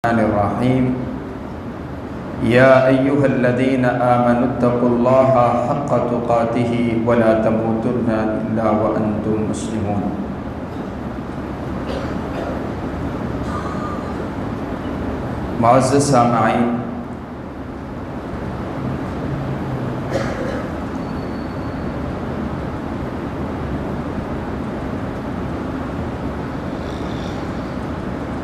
الرحمن الرحیم یا ایہا الذین آمنوا اتقوا اللہ حق تقاتہ ولا تموتن الا وانتم مسلمون۔ معزز سامعین،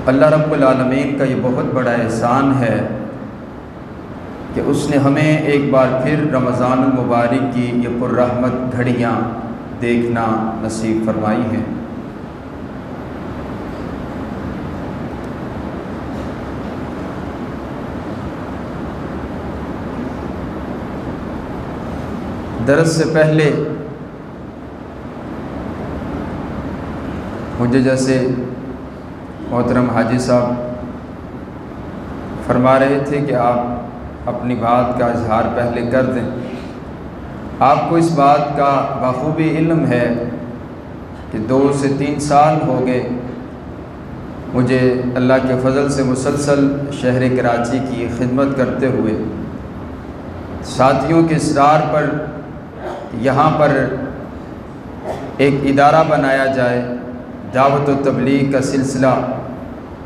اللہ رب العالمین کا یہ بہت بڑا احسان ہے کہ اس نے ہمیں ایک بار پھر رمضان المبارک کی یہ پررحمت گھڑیاں دیکھنا نصیب فرمائی ہیں۔ درس سے پہلے مجھے جیسے محترم حاجی صاحب فرما رہے تھے کہ آپ اپنی بات کا اظہار پہلے کر دیں۔ آپ کو اس بات کا بخوبی علم ہے کہ 2 سے 3 سال ہو گئے مجھے اللہ کے فضل سے مسلسل شہر کراچی کی خدمت کرتے ہوئے، ساتھیوں کے اصرار پر یہاں پر ایک ادارہ بنایا جائے، دعوت و تبلیغ کا سلسلہ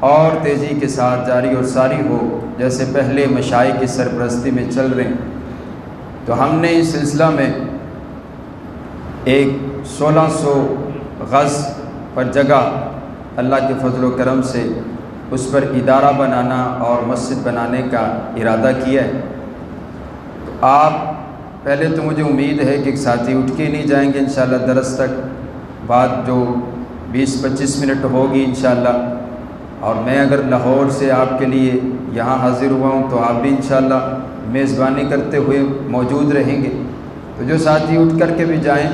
اور تیزی کے ساتھ جاری اور ساری ہو جیسے پہلے مشائخ کی سرپرستی میں چل رہے ہیں، تو ہم نے اس سلسلہ میں ایک 1600 غز پر جگہ اللہ کے فضل و کرم سے اس پر ادارہ بنانا اور مسجد بنانے کا ارادہ کیا ہے۔ تو آپ پہلے تو مجھے امید ہے کہ ایک ساتھی اٹھ کے نہیں جائیں گے انشاءاللہ، درس تک بعد جو 20-25 منٹ ہوگی انشاءاللہ، اور میں اگر لاہور سے آپ کے لیے یہاں حاضر ہوا ہوں تو آپ بھی انشاءاللہ میزبانی کرتے ہوئے موجود رہیں گے۔ تو جو ساتھی اٹھ کر کے بھی جائیں،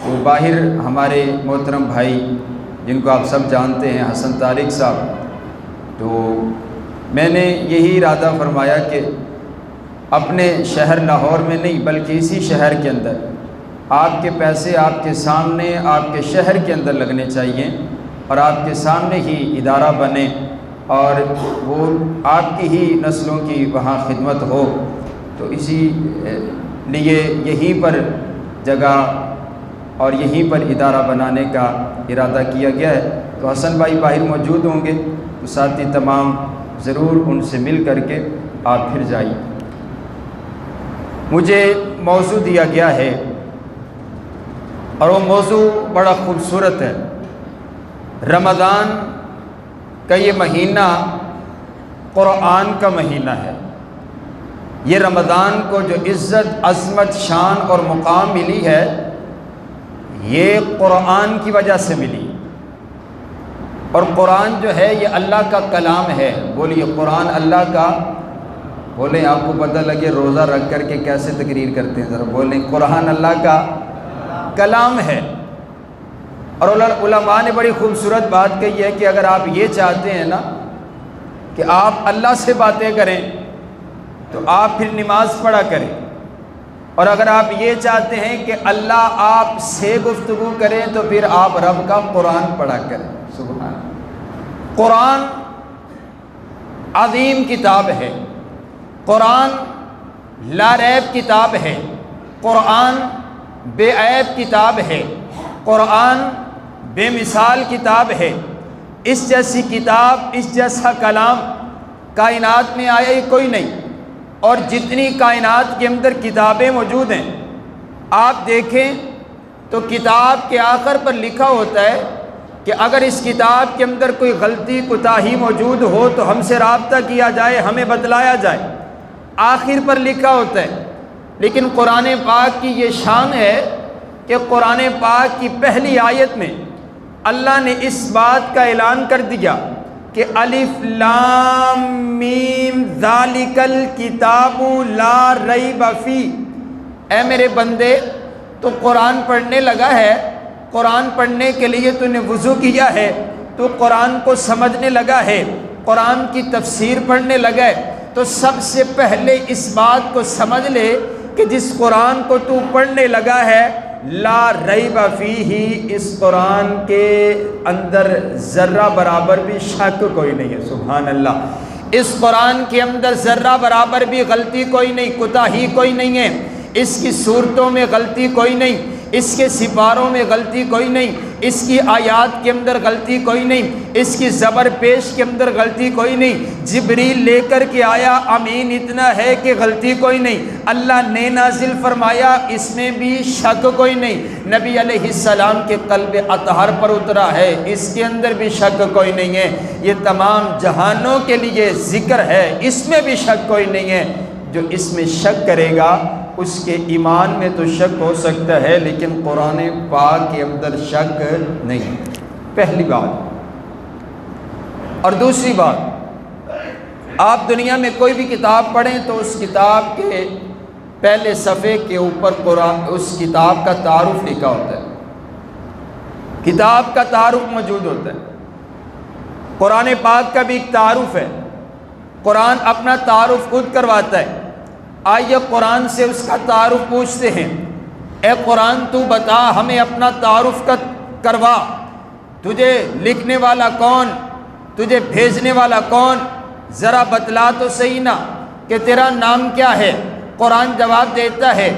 وہ باہر ہمارے محترم بھائی جن کو آپ سب جانتے ہیں، حسن طارق صاحب، تو میں نے یہی ارادہ فرمایا کہ اپنے شہر لاہور میں نہیں بلکہ اسی شہر کے اندر آپ کے پیسے آپ کے سامنے آپ کے شہر کے اندر لگنے چاہیے اور آپ کے سامنے ہی ادارہ بنے اور وہ آپ کی ہی نسلوں کی وہاں خدمت ہو۔ تو اسی لیے یہیں پر جگہ اور یہیں پر ادارہ بنانے کا ارادہ کیا گیا ہے۔ تو حسن بھائی باہر موجود ہوں گے، تو ساتھی تمام ضرور ان سے مل کر کے آپ پھر جائیے۔ مجھے موضوع دیا گیا ہے اور وہ موضوع بڑا خوبصورت ہے۔ رمضان کا یہ مہینہ قرآن کا مہینہ ہے۔ یہ رمضان کو جو عزت، عظمت، شان اور مقام ملی ہے، یہ قرآن کی وجہ سے ملی، اور قرآن جو ہے یہ اللہ کا کلام ہے۔ بولیے قرآن اللہ کا، بولیں آپ کو پتہ لگے روزہ رکھ کر کے کیسے تقریر کرتے ہیں، ذرا بولیں قرآن اللہ کا کلام ہے۔ اور علماء نے بڑی خوبصورت بات کہی ہے کہ اگر آپ یہ چاہتے ہیں نا کہ آپ اللہ سے باتیں کریں تو آپ پھر نماز پڑھا کریں، اور اگر آپ یہ چاہتے ہیں کہ اللہ آپ سے گفتگو کریں تو پھر آپ رب کا قرآن پڑھا کریں۔ سبحان اللہ۔ قرآن عظیم کتاب ہے، قرآن لا ریب کتاب ہے، قرآن بے عیب کتاب ہے، قرآن بے مثال کتاب ہے۔ اس جیسی کتاب، اس جیسا کلام کائنات میں آیا ہی کوئی نہیں، اور جتنی کائنات کے اندر کتابیں موجود ہیں آپ دیکھیں تو کتاب کے آخر پر لکھا ہوتا ہے کہ اگر اس کتاب کے اندر کوئی غلطی کوتاہی موجود ہو تو ہم سے رابطہ کیا جائے، ہمیں بتلایا جائے، آخر پر لکھا ہوتا ہے۔ لیکن قرآن پاک کی یہ شان ہے کہ قرآن پاک کی پہلی آیت میں اللہ نے اس بات کا اعلان کر دیا کہ الف لام میم ذالک الکتاب لا ریب فیہ۔ اے میرے بندے، تو قرآن پڑھنے لگا ہے، قرآن پڑھنے کے لیے تو نے وضو کیا ہے، تو قرآن کو سمجھنے لگا ہے، قرآن کی تفسیر پڑھنے لگا ہے، تو سب سے پہلے اس بات کو سمجھ لے کہ جس قرآن کو تو پڑھنے لگا ہے لا ریب فیہ، اس قرآن کے اندر ذرہ برابر بھی شک کوئی نہیں ہے۔ سبحان اللہ۔ اس قرآن کے اندر ذرہ برابر بھی غلطی کوئی نہیں، کوتاہی کوئی نہیں ہے، اس کی صورتوں میں غلطی کوئی نہیں، اس کے سپاروں میں غلطی کوئی نہیں، اس کی آیات کے اندر غلطی کوئی نہیں، اس کی زبر پیش کے اندر غلطی کوئی نہیں۔ جبریل لے کر کے آیا، امین اتنا ہے کہ غلطی کوئی نہیں، اللہ نے نازل فرمایا، اس میں بھی شک کوئی نہیں، نبی علیہ السلام کے قلب اطہر پر اترا ہے، اس کے اندر بھی شک کوئی نہیں ہے، یہ تمام جہانوں کے لیے ذکر ہے، اس میں بھی شک کوئی نہیں ہے۔ جو اس میں شک کرے گا اس کے ایمان میں تو شک ہو سکتا ہے، لیکن قرآن پاک کے اندر شک نہیں، پہلی بات۔ اور دوسری بات، آپ دنیا میں کوئی بھی کتاب پڑھیں تو اس کتاب کے پہلے صفحے کے اوپر قرآن اس کتاب کا تعارف لکھا ہوتا ہے، کتاب کا تعارف موجود ہوتا ہے۔ قرآن پاک کا بھی ایک تعارف ہے، قرآن اپنا تعارف خود کرواتا ہے۔ آئیے قرآن سے اس کا تعارف پوچھتے ہیں، اے قرآن تو بتا ہمیں اپنا تعارف کروا، تجھے لکھنے والا کون، تجھے بھیجنے والا کون، ذرا بتلا تو صحیح نا کہ تیرا نام کیا ہے۔ قرآن جواب دیتا ہے،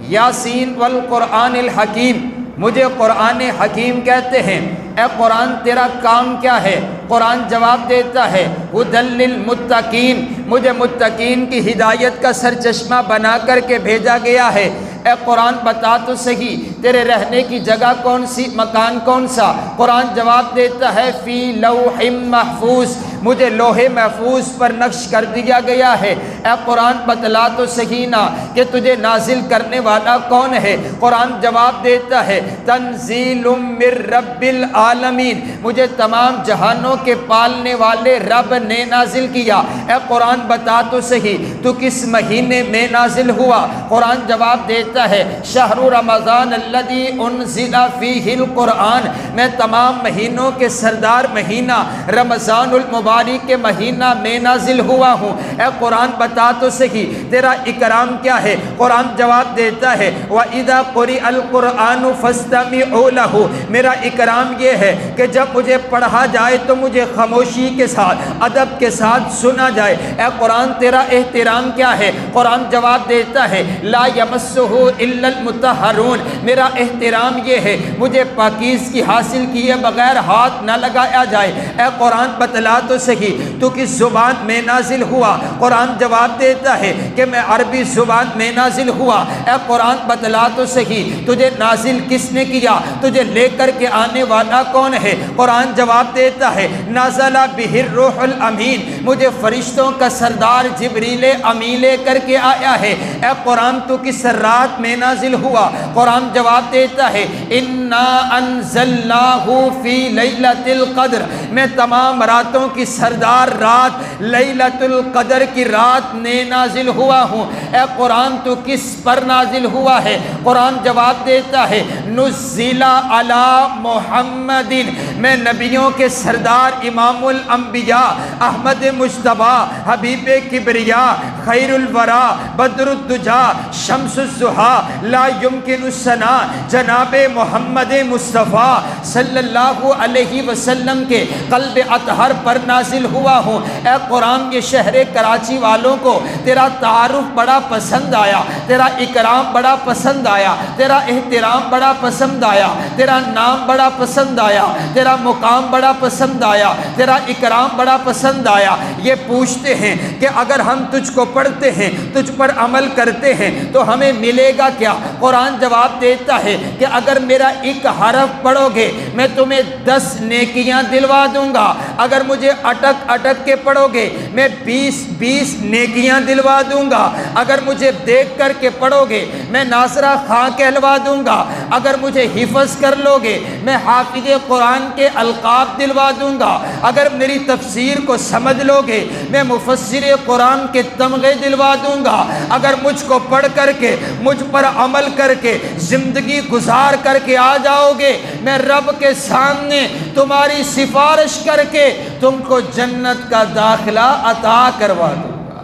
یاسین والقرآن الحکیم، مجھے قرآن حکیم کہتے ہیں۔ اے قرآن تیرا کام کیا ہے؟ قرآن جواب دیتا ہے، ھدی للمتقین، مجھے متقین کی ہدایت کا سرچشمہ بنا کر کے بھیجا گیا ہے۔ اے قرآن بتا تو صحیح تیرے رہنے کی جگہ کون سی، مکان کون سا؟ قرآن جواب دیتا ہے، فی لوح محفوظ، مجھے لوح محفوظ پر نقش کر دیا گیا ہے۔ اے قرآن بتلا تو صحیح نا کہ تجھے نازل کرنے والا کون ہے؟ قرآن جواب دیتا ہے، تنزیل من رب العالمین، مجھے تمام جہانوں کے پالنے والے رب نے نازل کیا۔ اے قرآن بتا تو صحیح تو کس مہینے میں نازل ہوا؟ قرآن جواب دیتا ہے، شہر رمضان الذی انزل فیہ القرآن، میں تمام مہینوں کے سردار مہینہ رمضان المبارک کے مہینہ میں نازل ہوا ہوں۔ اے قرآن بتا تو صحیح تیرا اکرام کیا ہے؟ قرآن جواب دیتا ہے، وَإِذَا قُرِئَ الْقُرْآنُ فَاسْتَمِعُوا لَهُ، میرا اکرام یہ ہے کہ جب مجھے پڑھا جائے تو مجھے خاموشی کے ساتھ، ادب کے ساتھ سنا جائے۔ اے قرآن تیرا احترام کیا ہے؟ قرآن جواب دیتا ہے، لا یمسہ الا المطہرون، میرا احترام یہ ہے مجھے پاکیزگی حاصل کیے بغیر ہاتھ نہ لگایا جائے۔ اے قرآن بتلا تو صحیح تو کس زبان میں نازل ہوا؟ قرآن جواب دیتا ہے کہ میں عربی زبان میں نازل ہوا۔ اے قرآن بتلا تو صحیح تجھے نازل کس نے کیا، تجھے لے کر کے آنے والا کون ہے؟ قرآن جواب دیتا ہے، نازل بہ الروح الامین، مجھے فرشتوں کا سردار جبریل امین لے کر کے آیا ہے۔ اے قرآن تو کس رات میں نازل ہوا؟ قرآن جواب دیتا ہے، انا انزلناہ فی لیلۃ القدر، میں تمام راتوں کی سردار رات لیلۃ القدر کی رات میں نازل ہوا ہوں۔ اے قرآن تو کس پر نازل ہوا ہے؟ قرآن جواب دیتا ہے، نزل علی محمد، میں نبیوں کے سردار امام الانبیاء احمد مجتبیٰ حبیب کبریا خیر الورا بدر الدجا شمس الضحیٰ لا یمکن الثناء جناب محمد مصطفیٰ صلی اللہ علیہ وسلم کے قلب اطہر پر نازل ہوا ہوں۔ اے قرآن یہ شہر کراچی والوں کو تیرا تعارف بڑا پسند آیا، تیرا اکرام بڑا پسند آیا، تیرا احترام بڑا پسند آیا، تیرا نام بڑا پسند آیا، تیرا مقام بڑا پسند آیا، تیرا اکرام بڑا پسند آیا۔ یہ پوچھتے ہیں کہ اگر ہم تجھ کو پڑھتے ہیں، تجھ پر عمل کرتے ہیں تو ہمیں ملے گا کیا؟ قرآن جواب دیتا ہے کہ اگر میرا ایک حرف پڑھو گے میں تمہیں 10 نیکیاں دلوا دوں گا، اگر مجھے اٹک اٹک کے پڑھو گے میں 20 نیکیاں دلوا دوں گا، اگر مجھے دیکھ کر کے پڑھو گے میں ناصرہ خاں کہلوا دوں گا، اگر مجھے حفظ کر لو گے میں حافظ قرآن کے القاب دلوا دوں گا، اگر میری تفسیر کو سمجھ لو گے میں مفسر قرآن کے تمغے دلوا دوں گا، اگر مجھ کو پڑھ کر کے مجھ پر عمل کر کے زندگی گزار کر کے آ جاؤ گے میں رب کے سامنے تمہاری سفارش کر کے تم کو جنت کا داخلہ عطا کروا دوں گا۔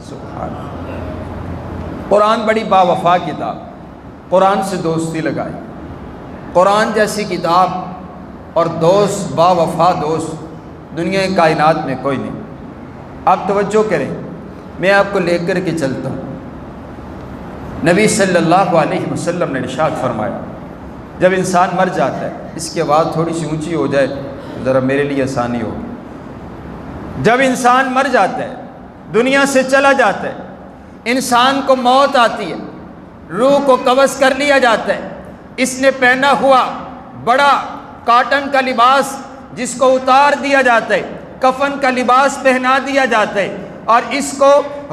سبحان اللہ۔ قرآن بڑی باوفا کتاب، قرآن سے دوستی لگائی، قرآن جیسی کتاب اور دوست باوفا دوست دنیا کائنات میں کوئی نہیں۔ آپ توجہ کریں، میں آپ کو لے کر کے چلتا ہوں۔ نبی صلی اللہ علیہ وسلم نے ارشاد فرمایا، جب انسان مر جاتا ہے، اس کی آواز تھوڑی سی اونچی ہو جائے تو ذرا میرے لیے آسانی ہوگی۔ جب انسان مر جاتا ہے، دنیا سے چلا جاتا ہے، انسان کو موت آتی ہے، روح کو قبض کر لیا جاتا ہے، اس نے پہنا ہوا بڑا کاٹن کا لباس جس کو اتار دیا جاتا ہے، کفن کا لباس پہنا دیا جاتا ہے، اور اس کو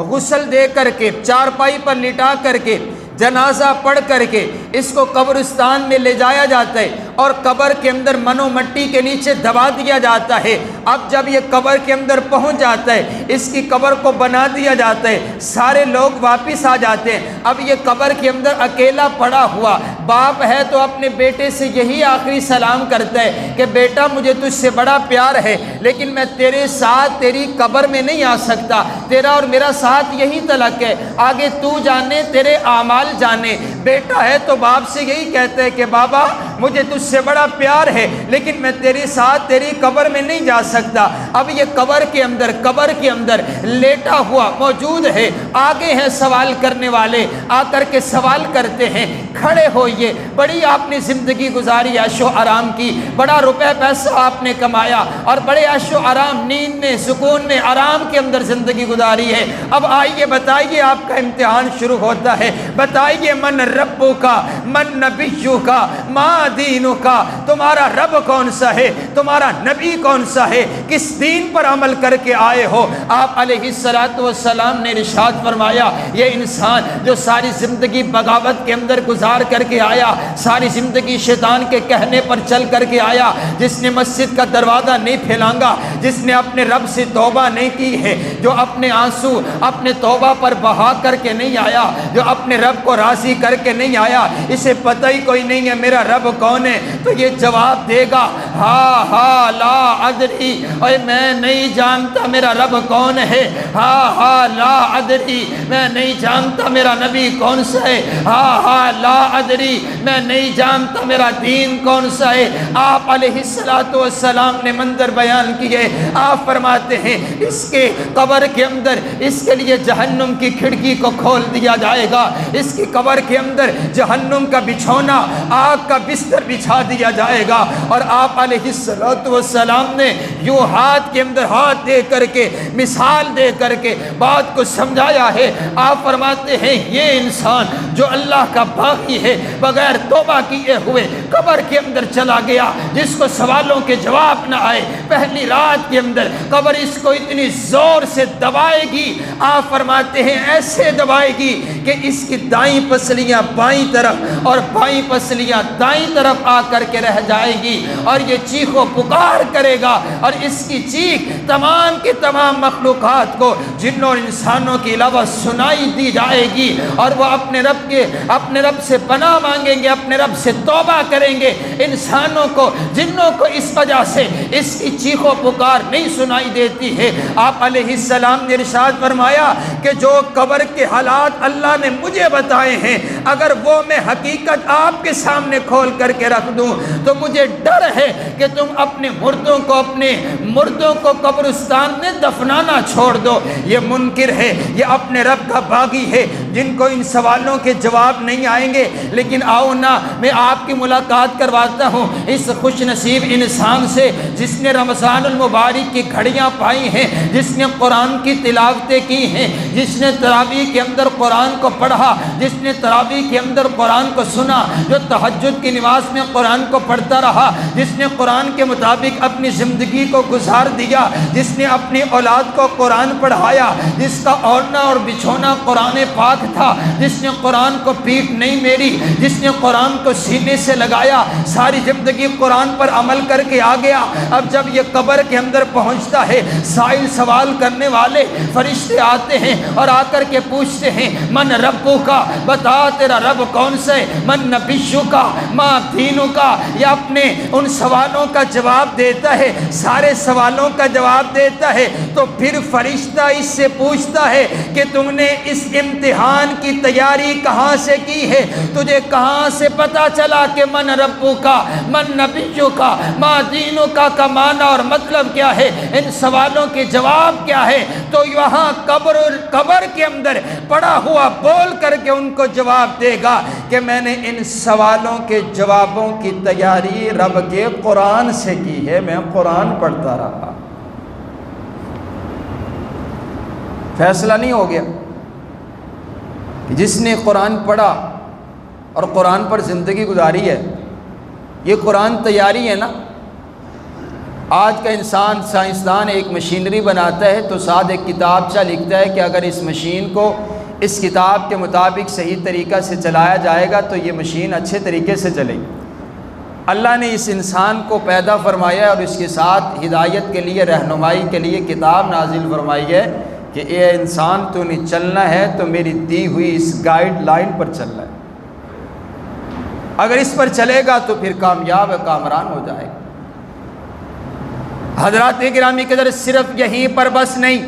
غسل دے کر کے چارپائی پر لٹا کر کے جنازہ پڑھ کر کے اس کو قبرستان میں لے جایا جاتا ہے اور قبر کے اندر منو مٹی کے نیچے دبا دیا جاتا ہے۔ اب جب یہ قبر کے اندر پہنچ جاتا ہے، اس کی قبر کو بنا دیا جاتا ہے، سارے لوگ واپس آ جاتے ہیں۔ اب یہ قبر کے اندر اکیلا پڑا ہوا باپ ہے تو اپنے بیٹے سے یہی آخری سلام کرتا ہے کہ بیٹا مجھے تجھ سے بڑا پیار ہے، لیکن میں تیرے ساتھ تیری قبر میں نہیں آ سکتا، تیرا اور میرا ساتھ یہی تلق ہے، آگے تو جانے تیرے اعمال جانے۔ بیٹا ہے تو باپ سے یہی کہتا ہے کہ بابا مجھے تجھ سے بڑا پیار ہے، لیکن میں تیرے ساتھ تیری قبر میں نہیں جا سکتا۔ اب یہ قبر کے اندر لیٹا ہوا موجود ہے، آگے ہیں سوال کرنے والے، آ کر کے سوال کرتے ہیں، کھڑے ہوئیے، بڑی آپ نے زندگی گزاری، عیش و آرام کی، بڑا روپے پیسہ آپ نے کمایا اور بڑے عیش و آرام، نیند میں، سکون میں، آرام کے اندر زندگی گزاری ہے۔ اب آئیے بتائیے، آپ کا امتحان شروع ہوتا ہے، بتائیے من ربو کا، من نبیو کا، ما دینو کا، تمہارا رب کون سا ہے، تمہارا نبی کون سا ہے، کس دین پر عمل کر کے آئے ہو۔ آپ علیہ السلام نے ارشاد فرمایا، یہ انسان جو ساری زندگی بغاوت کے اندر گزار کر کے آیا، ساری زندگی شیطان کے کہنے پر چل کر کے آیا، جس نے مسجد کا دروازہ نہیں پھیلانگا، جس نے اپنے رب سے توبہ نہیں کی ہے، جو اپنے آنسو اپنے توبہ پر بہا کر کے نہیں آیا، جو اپنے رب کو راضی کر کے نہیں آیا، اسے پتہ ہی کوئی نہیں ہے میرا رب کون ہے، تو یہ جواب دے گا ہا لا ادری، اے میں نہیں جانتا میرا رب کون ہے، ہا لا ادری، میں نہیں جانتا میرا نبی کون سا ہے، ہا لا ادری، میں نہیں جانتا میرا دین کون سا ہے۔ آپ علیہ السلام نے منظر بیان کیے، آپ فرماتے ہیں اس کے قبر کے اندر اس کے لیے جہنم کی کھڑکی کو کھول دیا جائے گا، اس کی قبر کے اندر جہنم کا بچھونا، آگ کا بستر بچھا دیا جائے گا، اور آپ علیہ السلام نے یوں ہاتھ کے اندر ہاتھ دے کر کے مثال دے کر کے بات کو سمجھایا ہے۔ آپ فرماتے ہیں یہ انسان جو اللہ کا باغی ہے، بغیر توبہ کیے ہوئے قبر کے اندر چلا گیا، جس کو سوالوں کے جواب نہ آئے، پہلی رات کے اندر قبر اس کو اتنی زور سے دبائے گی، آپ فرماتے ہیں ایسے دبائے گی کہ اس کی دائیں پسلیاں بائیں طرف اور بائیں پسلیاں دائیں طرف آ کر کے رہ جائے گی، اور یہ چیخ و پکار کرے گا، اور اس کی چیخ تمام کی تمام مخلوقات کو، جنوں اور انسانوں کے علاوہ سنائی دی جائے گی، اور وہ اپنے رب سے پناہ مانگیں گے، اپنے رب سے توبہ کریں گے۔ انسانوں کو، جنوں کو اس وجہ سے اس کی چیخ و پکار نہیں سنائی دیتی ہے۔ آپ علیہ السلام نے ارشاد فرمایا کہ جو قبر کے حالات اللہ نے مجھے بتائے ہیں، اگر وہ میں حقیقت آپ کے سامنے کھول کر کے رکھ دوں تو مجھے ڈر ہے کہ تم اپنے مردوں کو قبرستان میں دفنانا چھوڑ دو۔ یہ منکر ہے، یہ اپنے رب کا باغی ہے، جن کو ان سوالوں کے جواب نہیں آئیں گے۔ لیکن آؤ نا، میں آپ کی ملاقات کرواتا ہوں اس خوش نصیب انسان سے جس نے رمضان المبارک کی گھڑیاں پائی ہیں، جس نے قرآن کی تلاوتیں کی ہیں، جس نے تراویح کے اندر قرآن کو پڑھا، جس نے تراویح کے اندر قرآن کو سنا، جو تہجد کی نماز میں قرآن کو پڑھتا رہا، جس نے قرآن کے مطابق اپنی زندگی کو گزار دیا، جس نے اپنی اولاد کو قرآن پڑھایا، جس کا اوڑھنا اور بچھونا قرآن پاک تھا، جس نے قرآن کو پیٹھ نہیں میری، جس نے قرآن کو سینے سے لگایا، ساری زندگی قرآن پر عمل کر کے آ گیا۔ اب جب یہ قبر کے اندر پہنچتا ہے، سائل سوال کرنے والے فرشتے آتے ہیں اور آ کر کے پوچھتے ہیں من ربو کا، بتا تیرا رب کون سے، من نبیشو کا، ماں دینو کا۔ یہ اپنے ان سوالوں کا جواب دیتا ہے، سارے سوالوں کا جواب دیتا ہے، تو پھر فرشتہ اس سے پوچھتا ہے کہ تم نے اس امتحان امتحان کی تیاری کہاں سے کی ہے؟ تجھے کہاں سے پتہ چلا کہ من ربو کا، من نبیو کا، ما دینو کا معنی اور مطلب کیا ہے، ان سوالوں کے جواب کیا ہے؟ تو یہاں قبر کے اندر پڑا ہوا بول کر کے ان کو جواب دے گا کہ میں نے ان سوالوں کے جوابوں کی تیاری رب کے قرآن سے کی ہے، میں قرآن پڑھتا رہا۔ فیصلہ نہیں ہو گیا کہ جس نے قرآن پڑھا اور قرآن پر زندگی گزاری ہے، یہ قرآن تیاری ہے نا۔ آج کا انسان سائنسدان ایک مشینری بناتا ہے تو ساتھ ایک کتابچہ لکھتا ہے کہ اگر اس مشین کو اس کتاب کے مطابق صحیح طریقہ سے چلایا جائے گا تو یہ مشین اچھے طریقے سے چلے گی۔ اللہ نے اس انسان کو پیدا فرمایا اور اس کے ساتھ ہدایت کے لیے، رہنمائی کے لیے کتاب نازل فرمائی ہے کہ اے انسان تو نے چلنا ہے تو میری دی ہوئی اس گائیڈ لائن پر چلنا ہے، اگر اس پر چلے گا تو پھر کامیاب کامران ہو جائے گا۔ حضرات گرامی قدر، صرف یہیں پر بس نہیں،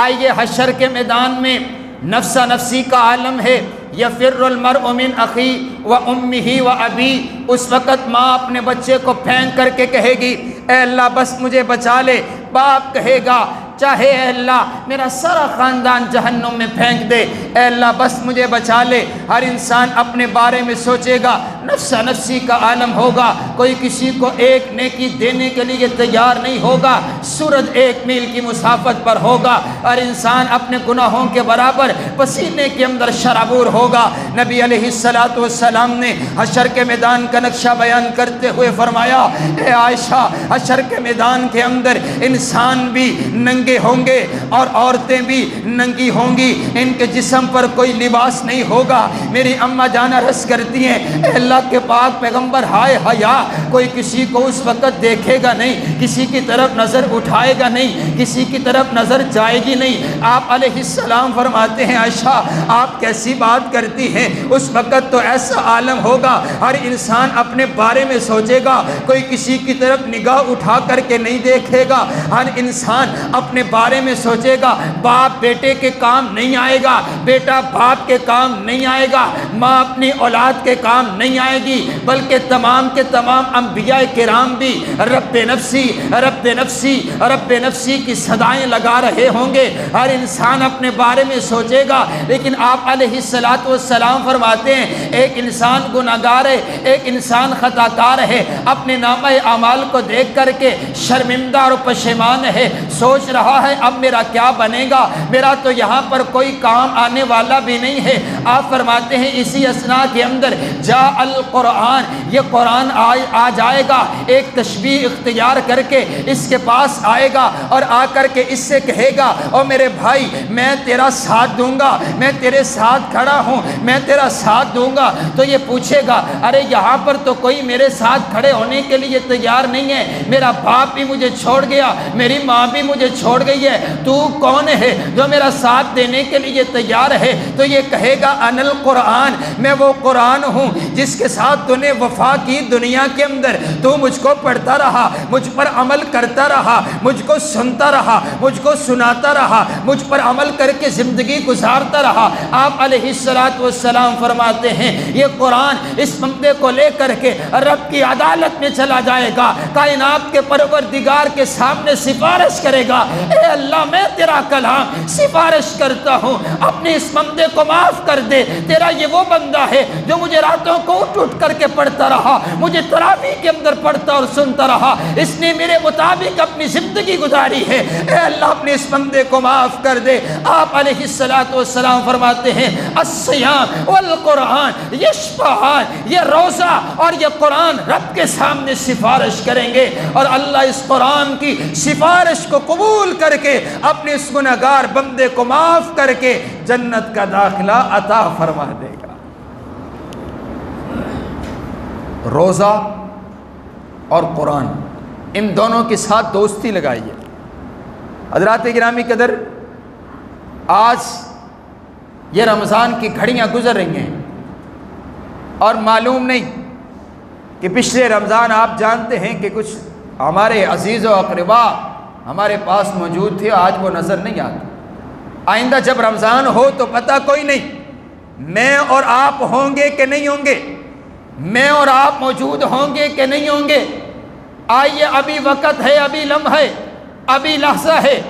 آئیے حشر کے میدان میں نفسا نفسی کا عالم ہے۔ یفر المرء من اخی و امہ و ابی، اس وقت ماں اپنے بچے کو پھینک کر کے کہے گی اے اللہ بس مجھے بچا لے۔ باپ کہے گا چاہے اے اللہ میرا سارا خاندان جہنم میں پھینک دے، اے اللہ بس مجھے بچا لے۔ ہر انسان اپنے بارے میں سوچے گا، نفسا نفسی کا عالم ہوگا، کوئی کسی کو ایک نیکی دینے کے لیے تیار نہیں ہوگا۔ سورج 1 میل کی مسافت پر ہوگا، ہر انسان اپنے گناہوں کے برابر پسینے کے اندر شرابور ہوگا۔ نبی علیہ السلام نے حشر کے میدان کا نقشہ بیان کرتے ہوئے فرمایا اے عائشہ، حشر کے میدان کے اندر انسان بھی ننگے ہوں گے اور عورتیں بھی ننگی ہوں گی، ان کے جسم پر کوئی لباس نہیں ہوگا۔ میری اماں جان عرض کرتی ہیں اے اللہ کے پاک پیغمبر، ہائے حیا، کوئی کسی کو اس وقت دیکھے گا نہیں، کسی کی طرف نظر اٹھائے گا نہیں، کسی کی طرف نظر جائے گی نہیں۔ آپ علیہ السلام فرماتے ہیں عائشہ آپ کیسی بات کرتی ہیں، اس وقت تو ایسا عالم ہوگا ہر انسان اپنے بارے میں سوچے گا، کوئی کسی کی طرف نگاہ اٹھا کر کے نہیں دیکھے گا، ہر انسان اپنے بارے میں سوچے گا، باپ بیٹے کے کام نہیں آئے گا، بیٹا باپ کے کام نہیں آئے گا، ماں اپنی اولاد کے کام نہیں آئے گی، بلکہ تمام کے تمام انبیاء کرام بھی رب نفسی رب نفسی رب نفسی کی صدائیں لگا رہے ہوں گے۔ ہر انسان اپنے بارے میں سوچے گا، لیکن آپ علیہ السلام فرماتے ہیں ایک انسان گناہگار ہے، ایک انسان خطا کار ہے، اپنے نامہ اعمال کو دیکھ کر کے شرمندہ اور پشیمان ہے، سوچ رہا ہے اب میرا کیا بنے گا، میرا تو یہاں پر کوئی کام آنے والا بھی نہیں ہے۔ آپ فرماتے ہیں اسی اثناء کے اندر جاء القرآن، یہ قرآن آ جائے گا، ایک تشبیہ اختیار کر کے اس کے پاس آئے گا اور آ کر کے اس سے کہے گا او میرے بھائی میں تیرا ساتھ دوں گا، میں تیرے ساتھ کھڑا ہوں، میں تیرا ساتھ دوں گا۔ تو یہ پوچھے گا ارے یہاں پر تو کوئی میرے ساتھ کھڑے ہونے کے لیے تیار نہیں ہے، میرا باپ بھی مجھے چھوڑ گیا، میری ماں بھی مجھے چھوڑ گئی ہے، تو کون ہے جو میرا ساتھ دینے کے لیے تیار ہے؟ تو یہ کہے گا انا القرآن، میں وہ قرآن ہوں جس کے ساتھ تو نے وفا کی دنیا کے اندر، تو مجھ کو پڑھتا رہا، مجھ پر عمل کرتا رہا، مجھ کو سنتا رہا، مجھ کو سناتا رہا، مجھ پر عمل کر کے زندگی گزارتا رہا۔ آپ علیہ السلام فرماتے ہیں یہ قرآن اس بندے کو لے کر کے رب کی عدالت میں چلا جائے گا، کائنات کے پروردگار کے سامنے سفارش کرے گا اے اللہ میں تیرا کلام سفارش کرتا ہوں، اپنے اس بندے کو معاف کر دے، تیرا یہ وہ بندہ ہے جو مجھے راتوں کو اٹھ کر کے پڑھتا رہا، مجھے تراویح کے اندر پڑھتا اور سنتا رہا، اس نے میرے مطابق اپنی زندگی گزاری ہے، اے اللہ اپنے اس بندے کو معاف کر دے۔ آپ علیہ السلام فرماتے ہیں الصیام والقرآن یشفعان، یہ روزہ اور یہ قرآن رب کے سامنے سفارش کریں گے اور اللہ اس قرآن کی سفارش کو قبول کر کے اپنے اس گناہگار بندے کو معاف کر کے جنت کا داخلہ عطا فرما دے گا۔ روزہ اور قرآن ان دونوں کے ساتھ دوستی لگائیے۔ حضرات گرامی قدر، آج یہ رمضان کی گھڑیاں گزر رہی ہیں اور معلوم نہیں کہ پچھلے رمضان آپ جانتے ہیں کہ کچھ ہمارے عزیز و اقربا ہمارے پاس موجود تھے، آج وہ نظر نہیں آتے۔ آئندہ جب رمضان ہو تو پتہ کوئی نہیں میں اور آپ ہوں گے کہ نہیں ہوں گے؟ میں اور آپ موجود ہوں گے کہ نہیں ہوں گے؟ آئیے، ابھی وقت ہے، ابھی لمحہ ہے، ابھی لحظہ ہے،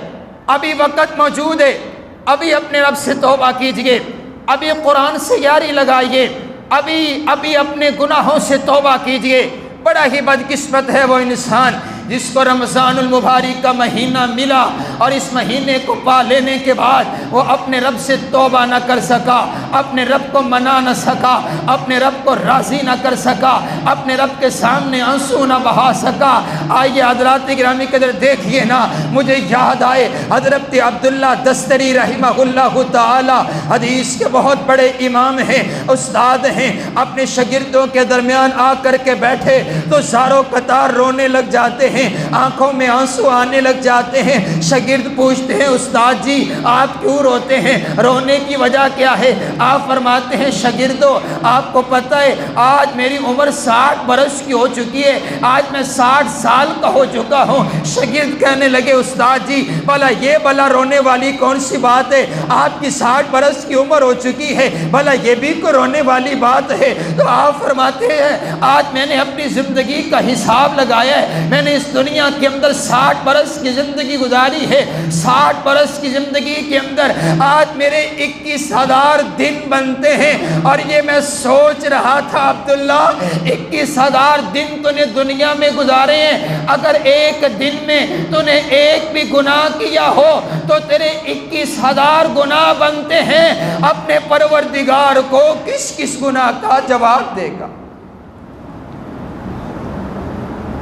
ابھی وقت موجود ہے، ابھی اپنے رب سے توبہ کیجئے، ابھی قرآن سے یاری لگائیے، ابھی اپنے گناہوں سے توبہ کیجئے۔ بڑا ہی بدقسمت ہے وہ انسان جس کو رمضان المبارک کا مہینہ ملا اور اس مہینے کو پا لینے کے بعد وہ اپنے رب سے توبہ نہ کر سکا، اپنے رب کو منا نہ سکا، اپنے رب کو راضی نہ کر سکا، اپنے رب کے سامنے آنسو نہ بہا سکا۔ آئیے حضرات گرامی قدر دیکھیے نا، مجھے یاد آئے حضرت عبداللہ دستری رحمہ اللہ تعالی، حدیث کے بہت بڑے امام ہیں، استاد ہیں، اپنے شاگردوں کے درمیان آ کر کے بیٹھے تو زاروں قطار رونے لگ جاتے ہیں، آنکھوں میں آنسو آنے لگ جاتے ہیں۔ شاگرد پوچھتے ہیں استاد جی آپ کیوں روتے ہیں، رونے کی وجہ کیا ہے؟ آپ فرماتے ہیں شاگردو آپ کو پتہ ہے آج میری عمر 60 برس کی ہو چکی ہے، آج میں 60 سال کا ہو چکا ہوں۔ شاگرد کہنے لگے استاد جی بھلا رونے والی کون سی بات ہے، آپ کی 60 برس کی عمر ہو چکی ہے، بھلا یہ بھی کوئی رونے والی بات ہے؟ تو آپ فرماتے ہیں آج میں نے اپنی زندگی کا حساب لگایا ہے، میں نے اس دنیا کے اندر 60 برس کی زندگی گزاری ہے، 60 برس کی زندگی کے اندر آج میرے 21,000 دن بنتے ہیں، اور یہ میں سوچ رہا تھا عبداللہ 21,000 دن تو نے دنیا میں گزارے ہیں، اگر ایک دن میں تو نے ایک بھی گناہ کیا ہو تو تیرے 21,000 گناہ بنتے ہیں۔ اپنے پروردگار کو کس کس گناہ کا جواب دے گا؟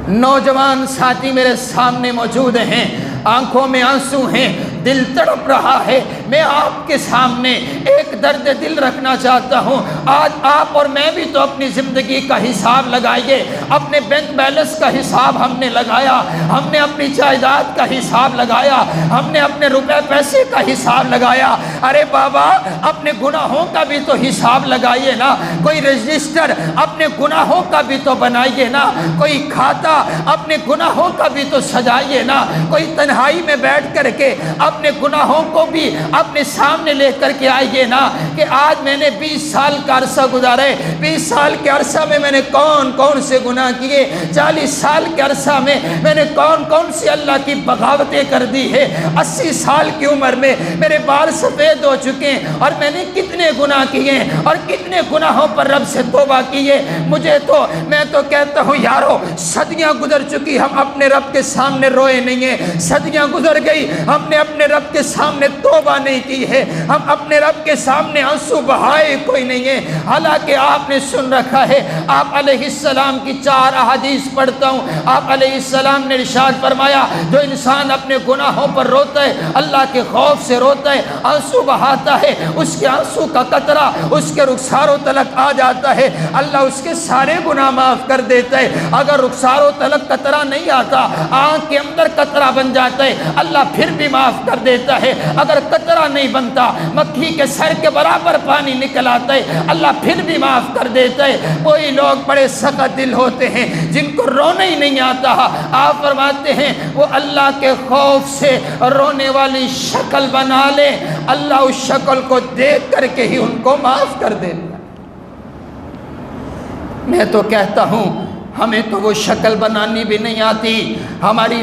نوجوان ساتھی میرے سامنے موجود ہیں، آنکھوں میں آنسو ہیں، دل تڑپ رہا ہے۔ میں آپ کے سامنے ایک درد دل رکھنا چاہتا ہوں، آج آپ اور میں بھی تو اپنی زندگی کا حساب لگائیے۔ اپنے بینک بیلنس کا حساب ہم نے لگایا، ہم نے اپنی جائیداد کا حساب لگایا، ہم نے اپنے روپے پیسے کا حساب لگایا۔ ارے بابا اپنے گناہوں کا بھی تو حساب لگائیے نا، کوئی رجسٹر اپنے گناہوں کا بھی تو بنائیے نا، کوئی کھاتا اپنے گناہوں کا بھی تو سجائیے نا، کوئی تنہائی میں بیٹھ کر کے اپنے گناہوں کو بھی اپنے سامنے لے کر کے آئیے نا کہ آج میں نے 20 سال کا عرصہ گزارے، 20 سال کے عرصہ میں میں نے کون کون سے گناہ کیے، 40 سال کے عرصہ میں نے کون کون سی اللہ کی بغاوتیں کر دی ہے، 80 سال کی عمر میں میرے بال سفید ہو چکے ہیں اور میں نے کتنے گناہ کیے اور کتنے گناہوں پر رب سے توبہ کی ہے۔ میں تو کہتا ہوں یارو صدیاں گزر چکی، ہم اپنے رب کے سامنے روئے نہیں ہیں، صدیاں گزر گئی ہم نے اپنے رب کے سامنے توبہ نہیں کی ہے، ہم اپنے رب کے سامنے آنسو بہائے کوئی نہیں ہے۔ حالانکہ آپ نے سن رکھا ہے، آپ علیہ السلام کی 4 احادیث پڑھتا ہوں، آپ علیہ السلام نے ارشاد فرمایا جو انسان اپنے گناہوں پر روتا ہے، اللہ کے خوف سے روتا ہے، آنسو بہاتا ہے، اس کے آنسو کا قطرہ اس کے رخساروں تلک آ جاتا ہے، اللہ اس کے سارے گناہ معاف کر دیتا ہے۔ اگر رخساروں تلک قطرہ نہیں آتا، آنکھ کے اندر قطرہ بن جاتا ہے، اللہ پھر بھی معاف کر دیتا ہے۔ اگر قطرہ نہیں بنتا، مکھی کے سر کے برابر پانی نکل آتا ہے، اللہ پھر بھی معاف کر دیتا ہے۔ کوئی لوگ بڑے سخت دل ہوتے ہیں جن کو رونا ہی نہیں آتا، آپ فرماتے ہیں وہ اللہ کے خوف سے رونے والی شکل بنا لے، اللہ اس شکل کو دیکھ کر کے ہی ان کو معاف کر دیتا ہے۔ میں تو کہتا ہوں ہمیں تو وہ شکل بنانی بھی نہیں آتی، ہماری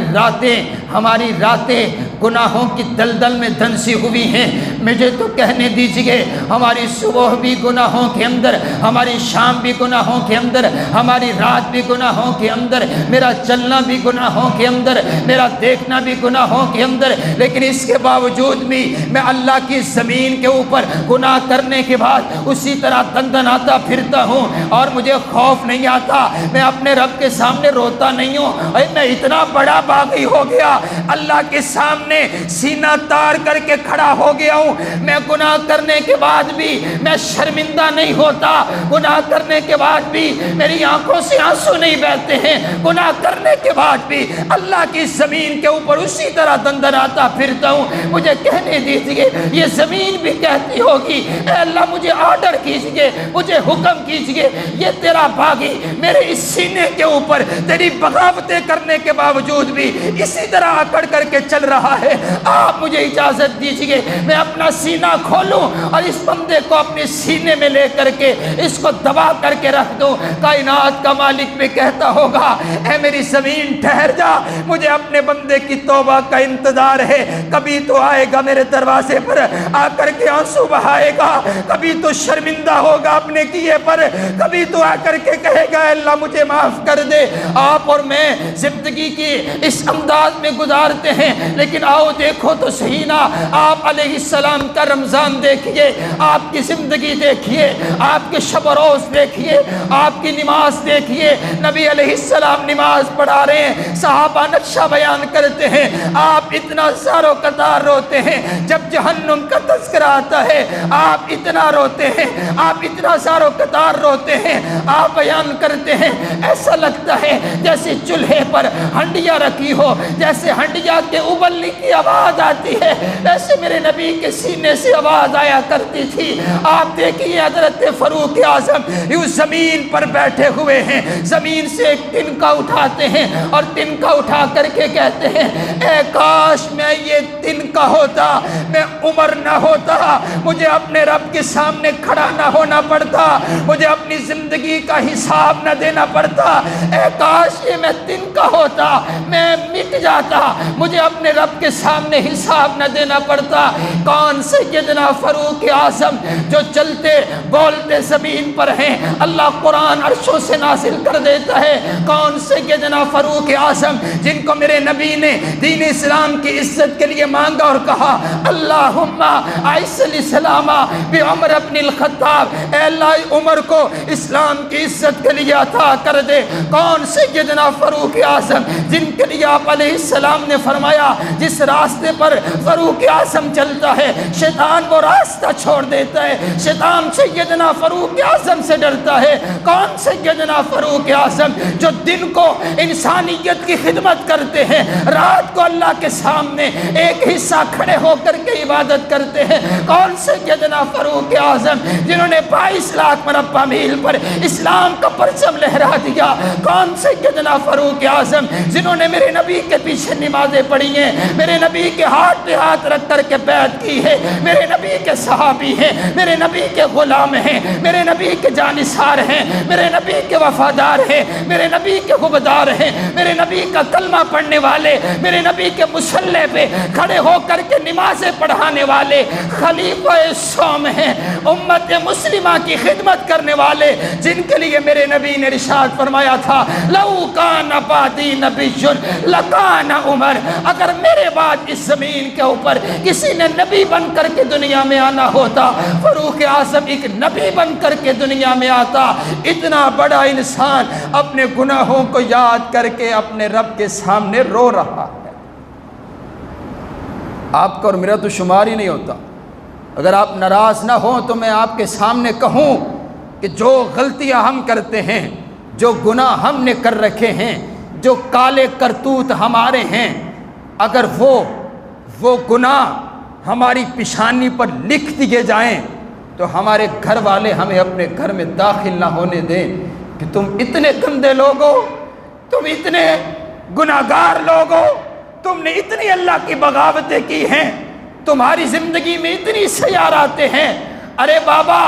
راتیں گناہوں کی دلدل میں دھنسی ہوئی ہیں۔ مجھے تو کہنے دیجئے ہماری صبح بھی گناہوں کے اندر، ہماری شام بھی گناہوں کے اندر، ہماری رات بھی گناہوں کے اندر، میرا چلنا بھی گناہوں کے اندر، میرا دیکھنا بھی گناہوں کے اندر، لیکن اس کے باوجود بھی میں اللہ کی زمین کے اوپر گناہ کرنے کے بعد اسی طرح دندناتا پھرتا ہوں اور مجھے خوف نہیں آتا، میں اپنے رب کے سامنے روتا نہیں ہوں۔ اے میں اتنا بڑا باغی ہو گیا، اللہ کے سامنے سینہ تار کر کے کھڑا ہو گیا ہوں، میں گناہ کرنے کے بعد بھی میں شرمندہ نہیں ہوتا، گناہ کرنے کے بعد بھی میری آنکھوں سے آنسو نہیں بہتے ہیں، گناہ کرنے کے بعد بھی اللہ کی زمین کے اوپر اسی طرح دندناتا پھرتا ہوں۔ مجھے کہنے دیجئے یہ زمین بھی کہتی ہوگی اے اللہ مجھے آرڈر کیجئے، مجھے حکم کیجئے، یہ تیرا باغی میرے اس سینے کے اوپر تیری بغاوتیں کرنے کے باوجود بھی اسی طرح اکڑ کر کے چل رہا ہے۔ آپ مجھے اجازت دیجئے میں اپنا اپنا سینہ کھولوں اور اس بندے کو اپنے سینے میں لے کر کے اس کو دبا کر کے رکھ دوں، کائنات کا مالک بھی کہتا ہوگا اے میری زمین ٹھہر جا، مجھے اپنے بندے کی توبہ کا انتظار ہے، کبھی تو آئے گا میرے دروازے پر آ کر کے آنسو بہائے گا، کبھی تو شرمندہ ہوگا اپنے کیے پر، کبھی تو آ کر کے کہے گا اللہ مجھے معاف کر دے۔ آپ اور میں زندگی کی اس انداز میں گزارتے ہیں، لیکن آؤ دیکھو تو صحیح نا، آپ علیہ السلام کا رمضان دیکھیے، آپ کی زندگی دیکھیے، آپ کے شب و روز دیکھیے، آپ کی نماز دیکھیے، نبی علیہ السلام نماز پڑھا رہے ہیں، صحابہ نقشہ بیان کرتے ہیں، آپ اتنا زار و قطار روتے ہیں، جب جہنم کا تذکرہ آتا ہے آپ اتنا روتے ہیں، آپ اتنا زار و قطار روتے ہیں، آپ بیان کرتے ہیں ایسا لگتا ہے جیسے چولہے پر ہنڈیا رکھی ہو، جیسے ہنڈیا کے ابلنے کی آواز آتی ہے ویسے میرے نبی کے سینے سے آواز آیا کرتی تھی۔ آپ دیکھیے حضرت فاروق اعظم یوں زمین پر بیٹھے ہوئے ہیں، زمین سے ایک تنکا اٹھاتے ہیں اور تنکا اٹھا کر کے کہتے ہیں اے کاش میں یہ تنکا ہوتا، میں عمر نہ ہوتا، مجھے اپنے رب کے سامنے کھڑا نہ ہونا پڑتا، مجھے اپنی زندگی کا حساب نہ دینا پڑتا، اے کاش یہ میں تنکا ہوتا، میں مٹ جاتا، مجھے اپنے رب کے سامنے حساب نہ دینا پڑتا۔ کون سیدنا فاروق اعظم جو چلتے بولتے زمین پر ہیں، اللہ قرآن عرشوں سے نازل کر دیتا ہے، کون سیدنا فاروق اعظم جن کو میرے نبی نے دین اسلام کی عزت کے لیے مانگا اور کہا اللہم اعز الاسلام بعمر بن الخطاب، اے اللہ عمر کو اسلام کی عزت کے لیے عطا کر دے۔ کون سیدنا فاروق اعظم جن کے لیے آپ علیہ السلام نے فرمایا جس راستے پر فاروق اعظم چلتا ہے شیطان وہ راستہ چھوڑ دیتا ہے، شیطان سیدنا فاروق اعظم سے ڈرتا ہے۔ کون سیدنا فاروق اعظم جو دن کو انسانیت کی خدمت کرتے ہیں، رات کو اللہ کے سامنے ایک حصہ کھڑے ہو کر کے عبادت کرتے ہیں۔ کون سیدنا فاروق اعظم جنہوں نے 22 لاکھ مربع میل پر اسلام کا پرچم لہرا دیا۔ کون سیدنا فاروق اعظم جنہوں نے میرے نبی کے پیچھے نمازیں پڑھی ہیں، میرے نبی کے ہاتھ پہ ہاتھ رکھ کر کے بیعت کی ہے، میرے نبی کے صحابی ہیں، میرے نبی کے غلام ہیں، میرے نبی کے جانثار ہیں، میرے نبی کے وفادار ہیں، میرے نبی کے غبدار ہیں، میرے نبی کا کلمہ پڑھنے والے، میرے نبی کے مصلی پہ کھڑے ہو کر کے نمازیں پڑھانے والے، خلیفہ صوم ہیں، امت مسلمہ کی خدمت کرنے والے، جن کے لیے میرے نبی نے ارشاد فرمایا تھا لو کان بعدی نبی لکان عمر، اگر میرے بعد اس زمین کے اوپر کسی نے نبی بن کر کے دنیا میں آنا ہوتا فاروق اعظم ایک نبی بن کر کے دنیا میں آتا۔ اتنا بڑا انسان اپنے گناہوں کو یاد کر کے اپنے رب کے سامنے رو رہا ہے۔ آپ کا اور میرا تو شمار ہی نہیں ہوتا۔ اگر آپ ناراض نہ ہوں تو میں آپ کے سامنے کہوں کہ جو غلطیاں ہم کرتے ہیں، جو گناہ ہم نے کر رکھے ہیں، جو کالے کرتوت ہمارے ہیں، اگر وہ گناہ ہماری پیشانی پر لکھ دیے جائیں تو ہمارے گھر والے ہمیں اپنے گھر میں داخل نہ ہونے دیں کہ تم اتنے گندے لوگ ہو، تم اتنے گناہگار لوگ ہو، تم نے اتنی اللہ کی بغاوتیں کی ہیں، تمہاری زندگی میں اتنی سیاراتے ہیں۔ ارے بابا،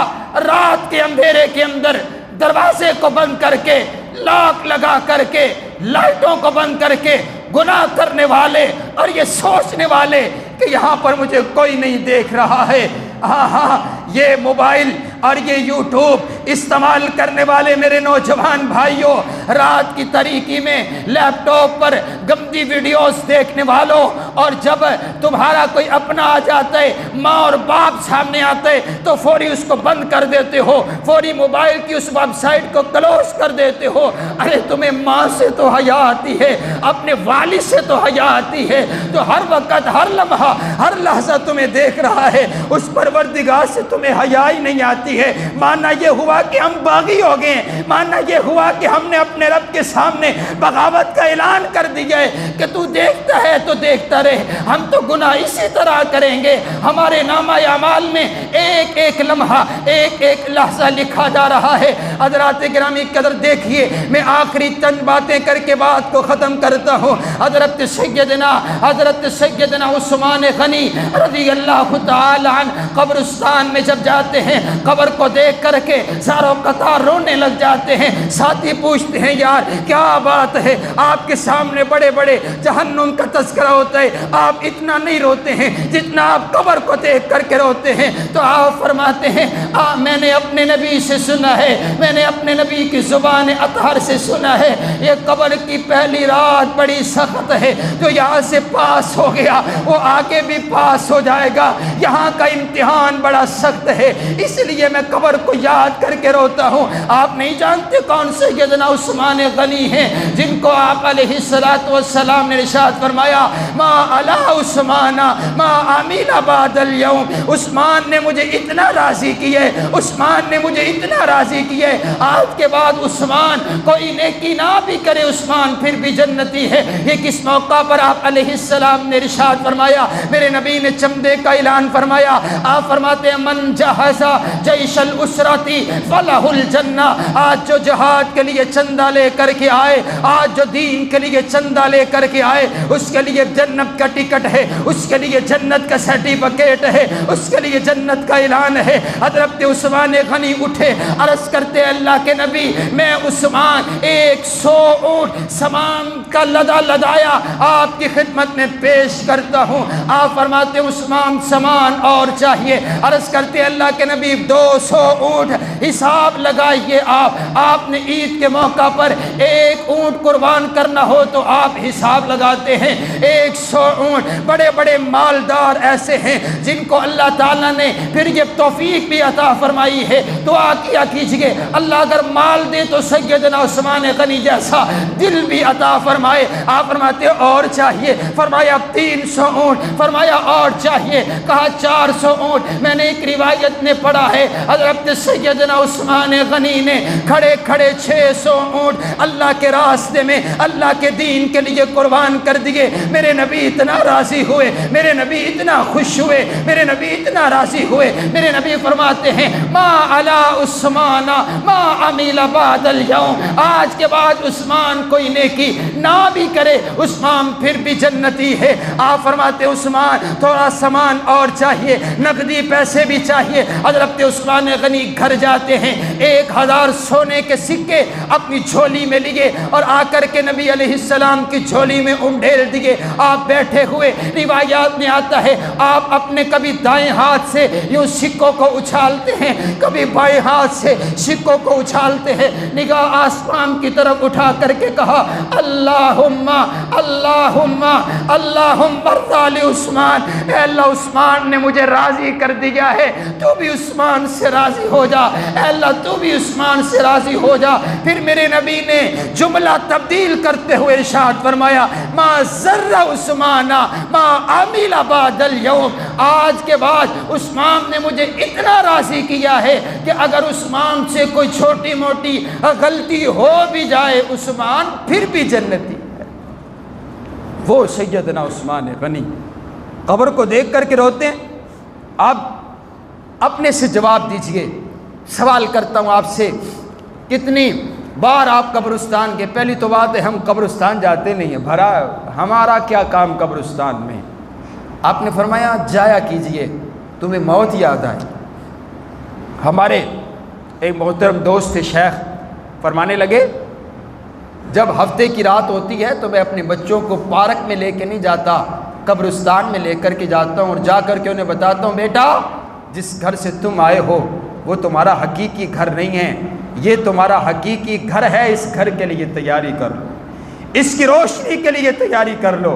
رات کے اندھیرے کے اندر دروازے کو بند کر کے، لاک لگا کر کے، لائٹوں کو بند کر کے گناہ کرنے والے اور یہ سوچنے والے کہ یہاں پر مجھے کوئی نہیں دیکھ رہا ہے، ہاں یہ موبائل اور یہ یوٹیوب استعمال کرنے والے میرے نوجوان بھائیوں، رات کی تاریکی میں لیپ ٹاپ پر گندی ویڈیوز دیکھنے والوں، اور جب تمہارا کوئی اپنا آ جاتا ہے، ماں اور باپ سامنے آتے ہیں تو فوری اس کو بند کر دیتے ہو، فوری موبائل کی اس ویب سائٹ کو کلوز کر دیتے ہو۔ ارے تمہیں ماں سے تو حیا آتی ہے، اپنے والد سے تو حیا آتی ہے، تو ہر وقت ہر لمحہ ہر لحظہ تمہیں دیکھ رہا ہے، اس پروردگار سے تمہیں حیا ہی نہیں آتی گئی ہے، ماننا یہ ہوا کہ ہم باغی ہو گئے ہیں، ماننا یہ ہوا کہ ہم نے اپنے رب کے سامنے بغاوت کا اعلان کر دیا ہے کہ تو دیکھتا ہے تو دیکھتا رہے، ہم تو گناہ اسی طرح کریں گے۔ ہمارے نامہ اعمال میں ایک ایک لمحہ، ایک ایک لحظہ لکھا جا رہا ہے۔ حضرات گرامی قدر دیکھیے، میں آخری چند باتیں کر کے بات کو ختم کرتا ہوں۔ حضرت سیدنا عثمان غنی رضی اللہ تعالی عنہ قبرستان میں جب جاتے ہیں، قبر کو دیکھ کر کے زاروں قطار رونے لگ جاتے ہیں۔ ساتھی پوچھتے ہیں یار کیا بات ہے، آپ کے سامنے بڑے بڑے جہنم کا تذکرہ ہوتا ہے، آپ اتنا نہیں روتے ہیں جتنا آپ قبر کو دیکھ کر کے روتے ہیں۔ تو آپ فرماتے ہیں میں نے اپنے نبی سے سنا ہے، میں نے اپنے نبی کی زبان اطہر سے سنا ہے، یہ قبر کی پہلی رات بڑی سخت ہے، جو یہاں سے پاس ہو گیا وہ آگے بھی پاس ہو جائے گا، یہاں کا امتحان بڑا سخت ہے، اس لیے میں قبر کو یاد کر کے روتا ہوں۔ آپ نہیں جانتے کون سیدنا عثمان غنی ہیں جن کو آپ علیہ السلام نے ارشاد فرمایا ما علی عثمان ما عمل بعد اليوم، عثمان نے مجھے اتنا راضی کیا ہے، عثمان نے مجھے اتنا راضی کیا ہے، آج کے بعد عثمان کوئی نیکی نہ بھی کرے عثمان پھر بھی جنتی ہے۔ یہ کس موقع پر آپ علیہ السلام نے ارشاد فرمایا؟ میرے نبی نے چمدے کا اعلان فرمایا۔ آپ فرماتے ہیں من جہز جیش الاسرتی فلہ الجنہ، آج جو جہاد کے لیے چندہ لے کر کے آئے، آج جو دین کے لیے چندہ لے کر کے آئے، اس کے لیے جنت کا ٹکٹ ہے، اس کے لیے جنت کا سرٹیفکیٹ ہے، اس کے لیے جنت کا اعلان ہے۔ حضرت عثمان غنی اٹھے، عرض کرتے اللہ کے نبی میں عثمان 100 اونٹ سامان کا لدا لدایا آپ کی خدمت میں پیش کرتا ہوں۔ آپ فرماتے عثمان سامان اور چاہیے، عرض کرتے اللہ کے نبی 200 اونٹ حساب لگائیے۔ آپ نے عید کے موقع پر 1 اونٹ قربان کرنا ہو تو آپ حساب لگاتے ہیں 100 اونٹ۔ بڑے بڑے مالدار ایسے ہیں جن کو اللہ تعالیٰ نے پھر یہ توفیق بھی عطا فرمائی ہے، دعا کیا کیجئے اللہ اگر مال دے تو سیدنا عثمان غنی جیسا دل بھی عطا فرمائے۔ آپ فرماتے اور چاہیے، فرمایا 300 اونٹ، فرمایا اور چاہیے، کہا 400 اونٹ۔ میں نے ایک روایت میں پڑھا ہے حضرت سیدنا عثمان غنی نے کھڑے کھڑے 600 اونٹ اللہ کے راستے میں اللہ کے دین کے لیے قربان کر دیے۔ میرے نبی اتنا راضی ہوئے، میرے نبی اتنا خوش ہوئے، میرے نبی اتنا راضی ہوئے۔ میرے نبی فرماتے ہیں ما علی عثمان ما عمل بعد اليوم، آج کے بعد عثمان کوئی نیکی نہ بھی کرے عثمان پھر بھی جنتی ہے۔ آپ فرماتے عثمان تھوڑا سامان اور چاہیے، نقدی پیسے بھی چاہیے۔ حضرت عثمان غنی گھر جاتے ہیں، 1000 سونے کے سکے اپنی جھولی میں لیے اور آ کر کے نبی علیہ السلام کی جھولی میں انڈیل دیے۔ آپ بیٹھے ہوئے، روایات میں آتا ہے آپ اپنے کبھی دائیں ہاتھ سے یوں سکوں کو اچھالتے ہیں، کبھی بائیں ہاتھ سے سکوں کو اچھالتے ہیں، نگاہ آسمان کی طرف اٹھا کر کے کہا اللہم اللہم اللہم ارض عثمان، اے اللہ عثمان نے مجھے راضی کر دیا ہے، تو بھی عثمان سے راضی ہو جا، اے اللہ تو بھی عثمان سے راضی ہو جا۔ پھر میرے نبی نے جملہ تبدیل کرتے ہوئے ارشاد فرمایا ما ذر عثمان ما عمل بعد اليوم، آج کے بعد عثمان نے مجھے اتنا راضی کیا ہے کہ اگر عثمان سے کوئی چھوٹی موٹی غلطی ہو بھی جائے عثمان پھر بھی جنتی ہے۔ وہ سیدنا عثمان غنی قبر کو دیکھ کر کے روتے ہیں۔ آپ اپنے سے جواب دیجئے، سوال کرتا ہوں آپ سے، کتنی بار آپ قبرستان کے، پہلی تو بات ہے ہم قبرستان جاتے نہیں ہیں، بھرا ہمارا کیا کام قبرستان میں۔ آپ نے فرمایا جایا کیجئے تمہیں موت یاد آئے۔ ہمارے ایک محترم دوست تھے شیخ، فرمانے لگے جب ہفتے کی رات ہوتی ہے تو میں اپنے بچوں کو پارک میں لے کے نہیں جاتا، قبرستان میں لے کر کے جاتا ہوں اور جا کر کے انہیں بتاتا ہوں بیٹا جس گھر سے تم آئے ہو وہ تمہارا حقیقی گھر نہیں ہے، یہ تمہارا حقیقی گھر ہے، اس گھر کے لیے تیاری کر لو، اس کی روشنی کے لیے تیاری کر لو۔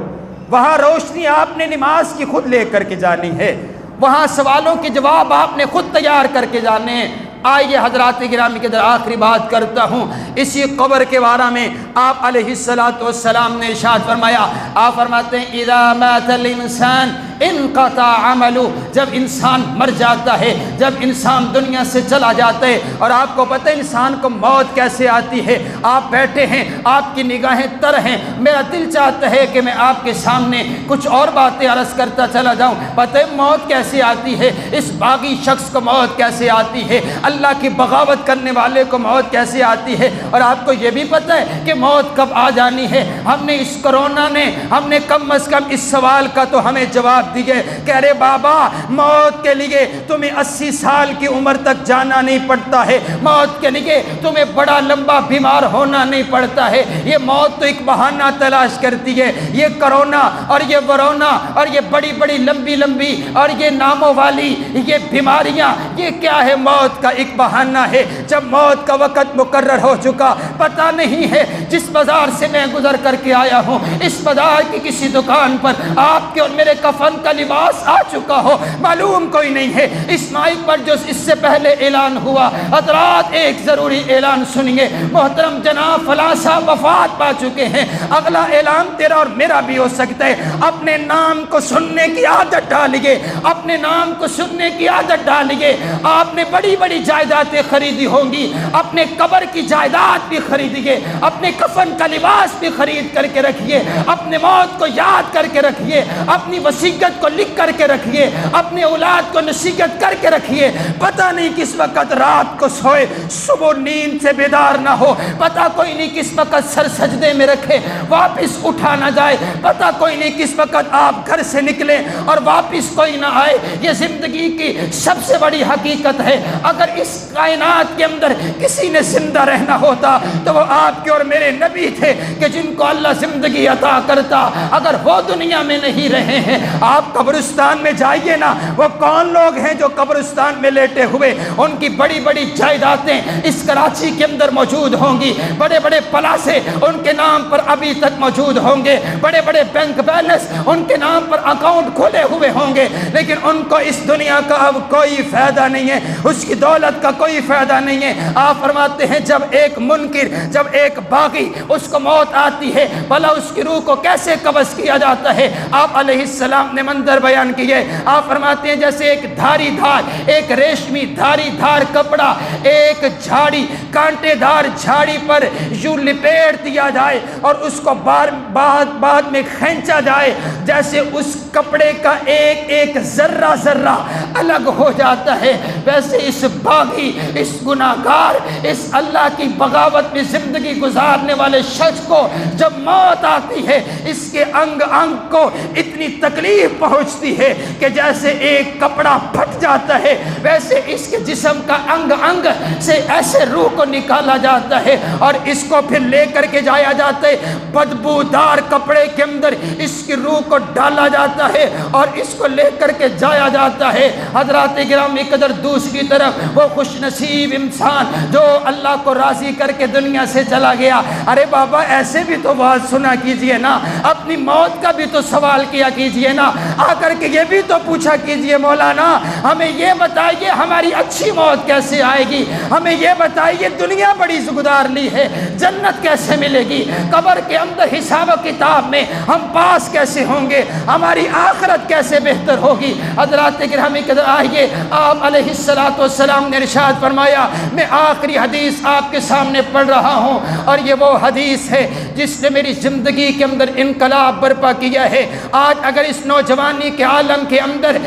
وہاں روشنی آپ نے نماز کی خود لے کر کے جانی ہے، وہاں سوالوں کے جواب آپ نے خود تیار کر کے جانے ہیں۔ آئیے حضرات گرامی کے در آخری بات کرتا ہوں اسی قبر کے بارے میں۔ آپ علیہ الصلوۃ والسلام نے ارشاد فرمایا، آپ فرماتے ہیں اذا مات الانسان انقطع عملو، جب انسان مر جاتا ہے، جب انسان دنیا سے چلا جاتا ہے، اور آپ کو پتہ ہے انسان کو موت کیسے آتی ہے؟ آپ بیٹھے ہیں، آپ کی نگاہیں تر ہیں، میرا دل چاہتا ہے کہ میں آپ کے سامنے کچھ اور باتیں عرض کرتا چلا جاؤں۔ پتہ ہے موت کیسے آتی ہے؟ اس باغی شخص کو موت کیسے آتی ہے؟ اللہ کی بغاوت کرنے والے کو موت کیسے آتی ہے؟ اور آپ کو یہ بھی پتہ ہے کہ موت کب آ جانی ہے؟ ہم نے اس کرونا نے ہم نے کم از کم اس سوال کا تو ہمیں جواب دیے کہ ارے بابا، موت کے لیے تمہیں 80 سال کی عمر تک جانا نہیں پڑتا ہے، موت کے لیے تمہیں بڑا لمبا بیمار ہونا نہیں پڑتا ہے، یہ موت تو ایک بہانہ تلاش کرتی ہے۔ یہ کرونا اور یہ ورونا اور یہ بڑی بڑی لمبی لمبی اور یہ ناموں والی یہ بیماریاں، یہ کیا ہے؟ موت کا ایک بہانہ ہے۔ جب موت کا وقت مقرر ہو چکا، پتہ نہیں ہے جس بازار سے میں گزر کر کے آیا ہوں، اس بازار کی کسی دکان پر آپ کے اور میرے کفن کا لباس آ چکا ہو، معلوم کوئی نہیں ہے۔ اس مائک پر جو اس سے پہلے اعلان ہوا، حضرات ایک ضروری اعلان سنیے، محترم جناب فلاں صاحب وفات پا چکے ہیں، اگلا اعلان تیرا اور میرا بھی ہو سکتا ہے۔ اپنے نام کو سننے کی عادت ڈالیے، اپنے نام کو سننے کی عادت ڈالیے۔ آپ نے بڑی بڑی جائیدادیں خریدی ہوں گی، اپنے قبر کی جائیداد بھی خریدیے، اپنے کفن کا لباس بھی خرید کر کے رکھیے، اپنے موت کو یاد کر کے رکھیے، اپنی وصیت کو لکھ کر کے رکھیے، اپنے اولاد کو نصیحت کر کے رکھیے۔ پتہ نہیں کس وقت رات کو سوئے صبح نیند سے بیدار نہ ہو، پتہ کوئی نہیں کس وقت سر سجدے میں رکھے واپس اٹھا نہ جائے، پتہ کوئی نہیں کس وقت آپ گھر سے نکلے اور واپس کوئی نہ آئے۔ یہ زندگی کی سب سے بڑی حقیقت ہے۔ اگر اس کائنات کے اندر کسی نے زندہ رہنا ہوتا تو وہ آپ کے اور میرے نبی تھے کہ جن کو اللہ زندگی عطا کرتا۔ اگر وہ دنیا میں نہیں رہے ہیں، آپ قبرستان میں جائیے نا، وہ کون لوگ ہیں جو قبرستان میں لیٹے ہوئے، ان کی بڑی بڑی جائیدادیں اس کراچی کے اندر موجود ہوں گی، بڑے بڑے پلاسے ان کے نام پر ابھی تک موجود ہوں گے، بڑے بڑے بینک بیلنس ان کے نام پر اکاؤنٹ کھلے ہوئے ہوں گے، لیکن ان کو اس دنیا کا اب کوئی فائدہ نہیں ہے، اس کی دولت کا کوئی فائدہ نہیں ہے۔ آپ فرماتے ہیں جب ایک منکر، جب ایک باغی اس کو موت آتی ہے، بھلا اس کی روح کو کیسے قبض کیا جاتا ہے؟ آپ علیہ السلام نے منظر بیان کیے۔ آپ فرماتے ہیں جیسے ایک دھاری دھار، ایک ریشمی دھاری دھار کپڑا ایک جھاڑی، کانٹے دار جھاڑی پر یوں لپیٹ دیا جائے اور اس کو بعد میں کھینچا جائے، جیسے اس کپڑے کا ایک ایک ذرہ ذرہ الگ ہو جاتا ہے، ویسے اس باغی، اس گناہگار، اس اللہ کی بغاوت میں زندگی گزارنے والے شخص کو جب موت آتی ہے، اس کے انگ انگ کو اتنی تکلیف پہنچتی ہے کہ جیسے ایک کپڑا پھٹ جاتا ہے، ویسے اس کے جسم کا انگ انگ سے ایسے روح کو نکالا جاتا ہے اور اس کو پھر لے کر کے جایا جاتا ہے، بدبودار کپڑے کے اندر اس کی روح کو ڈالا جاتا ہے اور اس کو لے کر کے جایا جاتا ہے۔ حضرات گرامی قدر، دوسری طرف وہ خوش نصیب انسان جو اللہ کو راضی کر کے دنیا سے چلا گیا، ارے بابا ایسے بھی تو بات سنا کیجئے نا، اپنی موت کا بھی تو سوال کیا کیجئے نا، آ کر کے یہ بھی تو پوچھا کیجئے مولانا ہمیں یہ بتائیے ہماری اچھی موت کیسے آئے گی، ہمیں یہ بتائیے دنیا بڑی زگدار لی ہے، جنت کیسے ملے گی، قبر کے اندر حساب و کتاب میں ہم پاس کیسے ہوں گے، ہماری آخرت کیسے بہتر ہوگی۔ حضرات گرامی قدر، آئیے آپ علیہ السلام نے ارشاد فرمایا، میں آخری حدیث آپ کے سامنے پڑھ رہا ہوں اور یہ وہ حدیث ہے جس نے میری زندگی کے اندر انقلاب برپا کیا ہے۔ آج اگر اس نوجوانی کے عالم کے اندر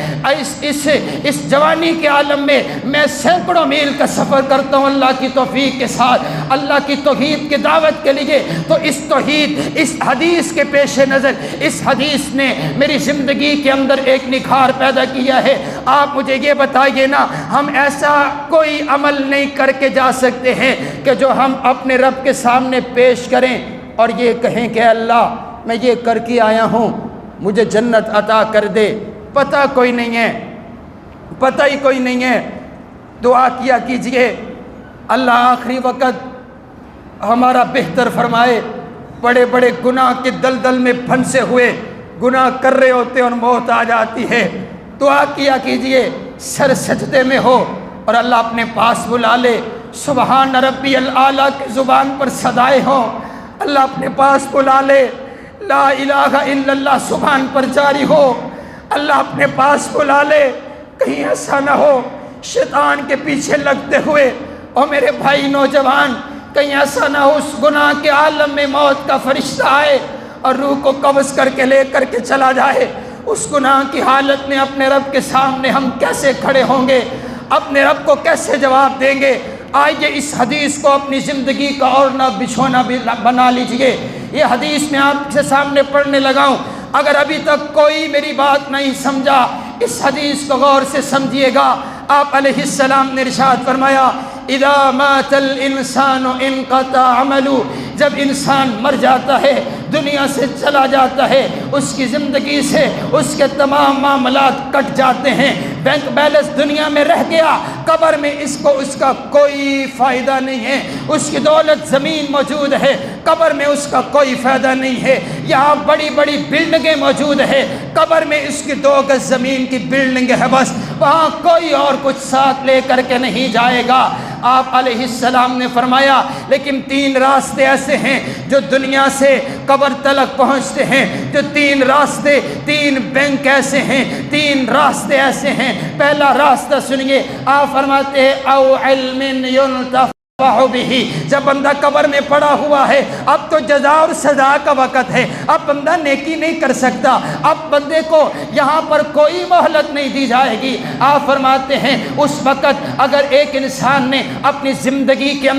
اس جوانی کے عالم میں سینکڑوں میل کا سفر کرتا ہوں اللہ کی توفیق کے ساتھ، اللہ کی توحید کی دعوت کے لیے، تو اس توحید، اس حدیث کے پیش نظر اس حدیث نے میری زندگی کے اندر ایک نکھار پیدا کیا ہے۔ آپ مجھے یہ بتائیے نا، ہم ایسا کوئی عمل نہیں کر کے جا سکتے ہیں کہ جو ہم اپنے رب کے سامنے پیش کریں اور یہ کہیں کہ اللہ میں یہ کر کے آیا ہوں، مجھے جنت عطا کر دے۔ پتہ کوئی نہیں ہے، پتہ ہی کوئی نہیں ہے۔ دعا کیا کیجئے اللہ آخری وقت ہمارا بہتر فرمائے۔ بڑے بڑے گناہ کے دلدل میں پھنسے ہوئے گناہ کر رہے ہوتے اور موت آ جاتی ہے، دعا کیا کیجئے سر سجدے میں ہو اور اللہ اپنے پاس بلا لے، سبحان ربی الاعلیٰ کی زبان پر صدائے ہوں، اللہ اپنے پاس بلا لے، لا الہ الا اللہ زبان پر جاری ہو، اللہ اپنے پاس بلا لے، کہیں ایسا نہ ہو شیطان کے پیچھے لگتے ہوئے، اور میرے بھائی نوجوان کہیں ایسا نہ ہو اس گناہ کے عالم میں موت کا فرشتہ آئے اور روح کو قبض کر کے لے کر کے چلا جائے۔ اس گناہ کی حالت میں اپنے رب کے سامنے ہم کیسے کھڑے ہوں گے، اپنے رب کو کیسے جواب دیں گے؟ آئیے اس حدیث کو اپنی زندگی کا اور نہ بچھونا بھی بنا لیجئے۔ یہ حدیث میں آپ کے سامنے پڑھنے لگا ہوں، اگر ابھی تک کوئی میری بات نہیں سمجھا اس حدیث کو غور سے سمجھیے گا۔ آپ علیہ السلام نے ارشاد فرمایا اذا مات الانسان انقطع عملہ، جب انسان مر جاتا ہے، دنیا سے چلا جاتا ہے، اس کی زندگی سے اس کے تمام معاملات کٹ جاتے ہیں، بینک بیلنس دنیا میں رہ گیا، قبر میں اس کا کوئی فائدہ نہیں ہے، اس کی دولت زمین موجود ہے، قبر میں اس کا کوئی فائدہ نہیں ہے، یہاں بڑی بڑی بلڈنگیں موجود ہے، قبر میں اس کی 2 گز زمین کی بلڈنگ ہے بس، وہاں کوئی اور کچھ ساتھ لے کر کے نہیں جائے گا۔ آپ علیہ السلام نے فرمایا لیکن 3 راستے ایسے ہیں جو دنیا سے قبر تلک پہنچتے ہیں، جو 3 راستے، 3 بینک ایسے ہیں، 3 راستے ایسے ہیں۔ پہلا راستہ سنیے، آپ فرماتے ہیں او علم ينتفع به، جب بندہ قبر میں پڑا ہوا ہے، اب تو جزا اور سزا کا وقت ہے، اب بندہ نیکی نہیں کر سکتا، اب بندے کو یہاں پر کوئی مہلت نہیں دی جائے گی۔ آپ فرماتے ہیں اس وقت اگر ایک انسان نے اپنی زندگی کے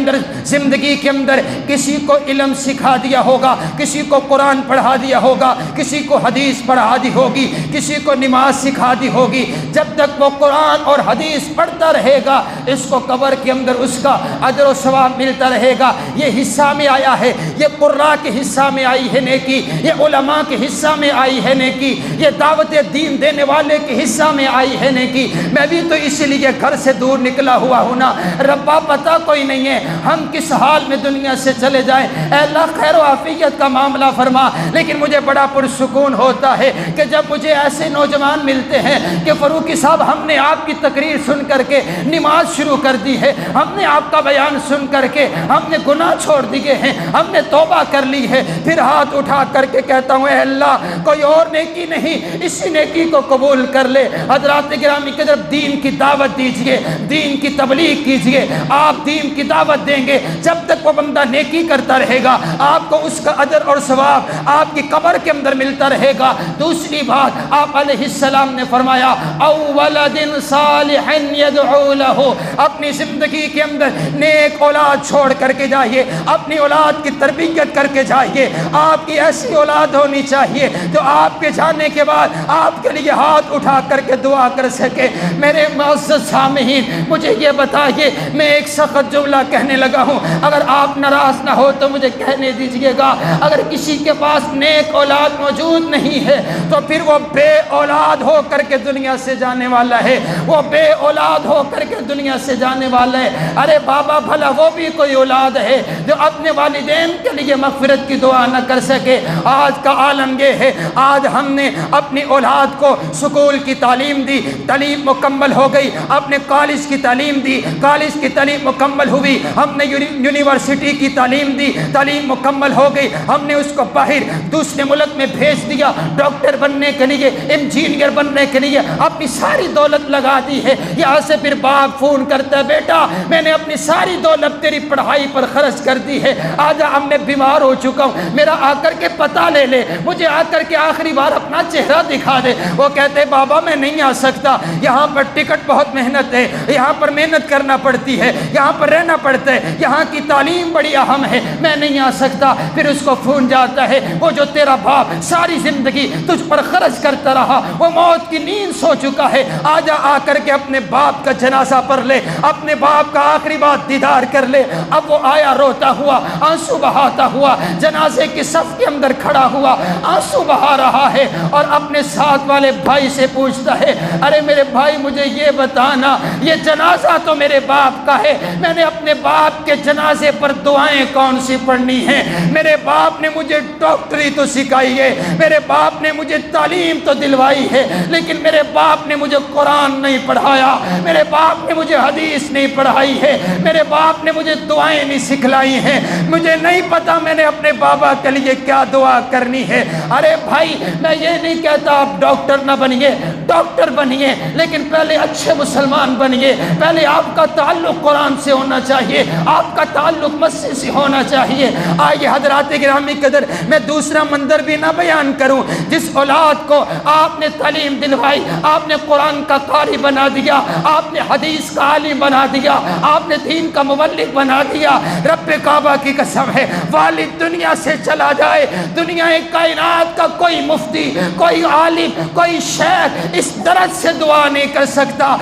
اندر کسی کو علم سکھا دیا ہوگا، کسی کو قرآن پڑھا دیا ہوگا، کسی کو حدیث پڑھا دی ہوگی، کسی کو نماز سکھا دی ہوگی، جب تک وہ قرآن اور حدیث پڑھتا رہے گا اس کو قبر کے اندر اس کا اجر و ثواب ملتا رہے گا۔ یہ حصہ میں آیا ہے، یہ قراء کے حصہ میں آئی ہے نیکی، یہ علماء کے حصہ میں آئی ہے نیکی، یہ دعوت دین دینے والے کے حصہ میں آئی ہے نیکی۔ میں بھی تو اسی لیے گھر سے دور نکلا ہوا ہوں نا، ربا پتہ کوئی نہیں ہے ہم کس حال میں دنیا سے چلے جائیں، اے اللہ خیر و عافیت کا معاملہ فرما۔ لیکن مجھے بڑا پرسکون ہوتا ہے کہ جب مجھے ایسے نوجوان ملتے ہیں کہ فاروقی صاحب ہم نے آپ کی تقریر سن کر کے نماز شروع کر دی ہے، ہم نے آپ کا بیان سن کر کے ہم نے گناہ چھوڑ دیے ہیں، ہم نے توبہ کر لی ہے، پھر ہاتھ اٹھا کر کے کہتا ہوں اے اللہ کوئی اور نیکی نہیں، اسی نیکی کو قبول کر لے۔ حضرات گرامی کی طرف دین کی دعوت دیجئے، دین کی تبلیغ کیجئے، آپ دین کی دعوت دیں گے، جب تک وہ بندہ نیکی کرتا رہے گا آپ کو اس کا اجر اور ثواب آپ کی قبر کے اندر ملتا رہے گا۔ دوسری بات آپ علیہ السلام نے فرمایا او ولد صالح يدعو له، اپنی زندگی کے اندر نیک اولاد چھوڑ کر کے جائیے، اپنی اولاد کی تربیت کر کے جائیے، آپ کی ایسی اولاد ہونی چاہیے جو آپ کے جانے کے بعد آپ کے لیے ہاتھ اٹھا کر کے دعا کر سکے۔ میرے معزز سامعین مجھے یہ بتائیے، میں ایک سخت جملہ کہنے لگا ہوں، اگر آپ ناراض نہ ہو تو مجھے کہنے دیجئے گا، اگر کسی کے پاس نیک اولاد موجود نہیں ہے تو پھر وہ بے اولاد ہو کر کے دنیا سے جانے والا ہے، وہ بے اولاد ہو کر کے دنیا سے جانے والا ہے۔ ارے بابا بھلا وہ بھی کوئی اولاد ہے جو اپنے والدین کے لیے مغفرت کی دعا نہ کر سکے۔ آج کا عالم یہ ہے، آج ہم نے اپنی اولاد کو سکول کی تعلیم دی، تعلیم مکمل ہو گئی، اپنے کالج کی تعلیم دی، کالج کی تعلیم مکمل ہوئی، ہم نے یونیورسٹی کی تعلیم دی، تعلیم مکمل ہو گئی، ہم نے اس کو باہر دوسرے ملک میں بھیج دیا ڈاکٹر بننے کے لیے، انجینئر بننے کے لیے، اپنی ساری دولت لگا دی ہے۔ یہاں سے پھر باپ فون کرتا ہے بیٹا میں نے اپنی ساری دولت تیری پڑھائی پر خرچ کر دی ہے، آجا اب میں بیمار ہو چکا ہوں، میرا آ کر کے پتہ لے لے، مجھے آ کر کے آخری بار اپنا چہرہ دکھا دے۔ وہ کہتے بابا میں نہیں آ سکتا، یہاں پر ٹکٹ بہت محنت ہے، یہاں پر محنت کرنا پڑتی ہے، یہاں پر رہنا پڑتا ہے، یہاں کی تعلیم بڑی اہم ہے، میں نہیں آ سکتا۔ پھر اس کو فون جاتا ہے وہ جو تیرا باپ ساری زندگی تجھ پر خرچ کرتا رہا وہ موت کی نیند سو چکا ہے، آجا آ کر کے اپنے باپ کا جنازہ پڑھ لے، اپنے باپ کا آخری بات دیدار کر لے۔ اب وہ آیا روتا ہوا، آنسو بہاتا ہوا، جنازے کی صف کے اندر کھڑا ہوا، آنسو بہا رہا ہے، اور اپنے ساتھ والے بھائی سے پوچھتا ہے ارے میرے بھائی مجھے یہ بتانا، یہ جنازہ تو میرے باپ کا ہے، میں نے اپنے باپ کے جنازے پر دعائیں کون سی پڑھنی ہیں؟ میرے باپ نے مجھے ڈاکٹری تو سکھائی ہے، میرے باپ نے مجھے تعلیم تو دلوائی ہے، لیکن میرے باپ نے مجھے قرآن نہیں پڑھایا، میرے باپ نے مجھے حدیث نہیں پڑھائی ہے، میرے باپ آپ نے مجھے دعائیں نہیں سکھلائی ہیں، مجھے نہیں پتا میں نے اپنے بابا کے لیے کیا دعا کرنی ہے۔ ارے بھائی میں یہ نہیں کہتا آپ ڈاکٹر نہ بنیے، ڈاکٹر بنیے، لیکن پہلے اچھے مسلمان بنیے۔ پہلے آپ کا تعلق قرآن سے ہونا چاہیے، آپ کا تعلق مسجد سے ہونا چاہیے۔ آئیے حضرات گرامی قدر، میں دوسرا منظر بھی نہ بیان کروں، جس اولاد کو آپ نے تعلیم دلوائی، آپ نے قرآن کا قاری بنا دیا، آپ نے حدیث کا عالم بنا دیا، آپ نے دین کا مبلغ بنا دیا، رب کعبہ کی قسم ہے والد دنیا سے چلا جائے، دنیا کائنات کا کوئی مفتی، کوئی عالم، کوئی شیخ اس درد سے دعا نہیں کر سکتا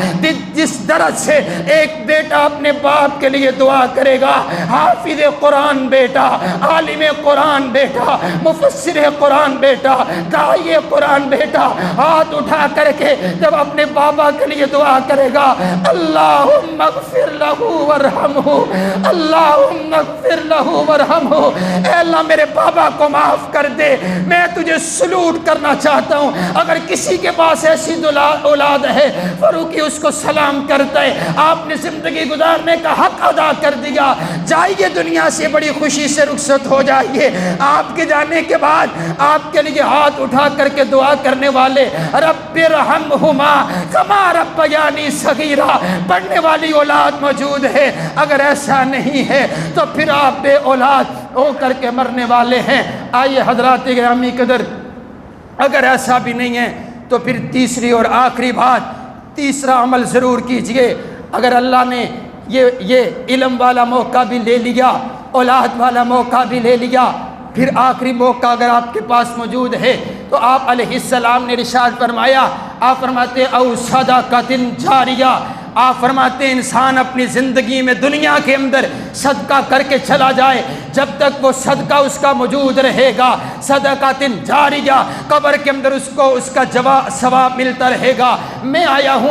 جس درد سے ایک بیٹا اپنے باپ کے لیے دعا کرے گا۔ حافظ قرآن بیٹا، عالم قرآن بیٹا، مفسر قرآن بیٹا، داعی قرآن بیٹا ہاتھ اٹھا کر کے جب اپنے بابا کے لیے دعا کرے گا، اللہم اغفر لہ ورحمہ، اللہم اغفر لہ ورحمہ، اے اللہ میرے بابا کو معاف کر دے۔ میں تجھے سلوٹ کرنا چاہتا ہوں، اگر کسی کے پاس ایسی اولاد ہے فاروقی اس کو سلام کرتا ہے، آپ نے زندگی گزارنے کا حق ادا کر دیا، جائیے دنیا سے بڑی خوشی سے رخصت ہو جائیے۔ آپ کے جانے کے بعد آپ کے لیے ہاتھ اٹھا کر کے دعا کرنے والے رب ارحمہما کما ربیانی صغیرا پڑھنے والی اولاد موجود ہے۔ اگر ایسا نہیں ہے تو پھر آپ بے اولاد ہو کر کے مرنے والے ہیں۔ آئیے حضرات گرامی قدر، اگر ایسا بھی نہیں ہے تو پھر تیسری اور آخری بات، تیسرا عمل ضرور کیجئے۔ اگر اللہ نے یہ علم والا موقع بھی لے لیا، اولاد والا موقع بھی لے لیا، پھر آخری موقع اگر آپ کے پاس موجود ہے تو آپ علیہ السلام نے ارشاد فرمایا، آپ فرماتے او صدقۃ جاریہ، آپ فرماتے ہیں انسان اپنی زندگی میں دنیا کے اندر صدقہ کر کے چلا جائے، جب تک وہ صدقہ اس کا موجود رہے گا، صدقۃ جاریہ، قبر کے اندر اس کو اس کا ثواب ملتا رہے گا۔ میں آیا ہوں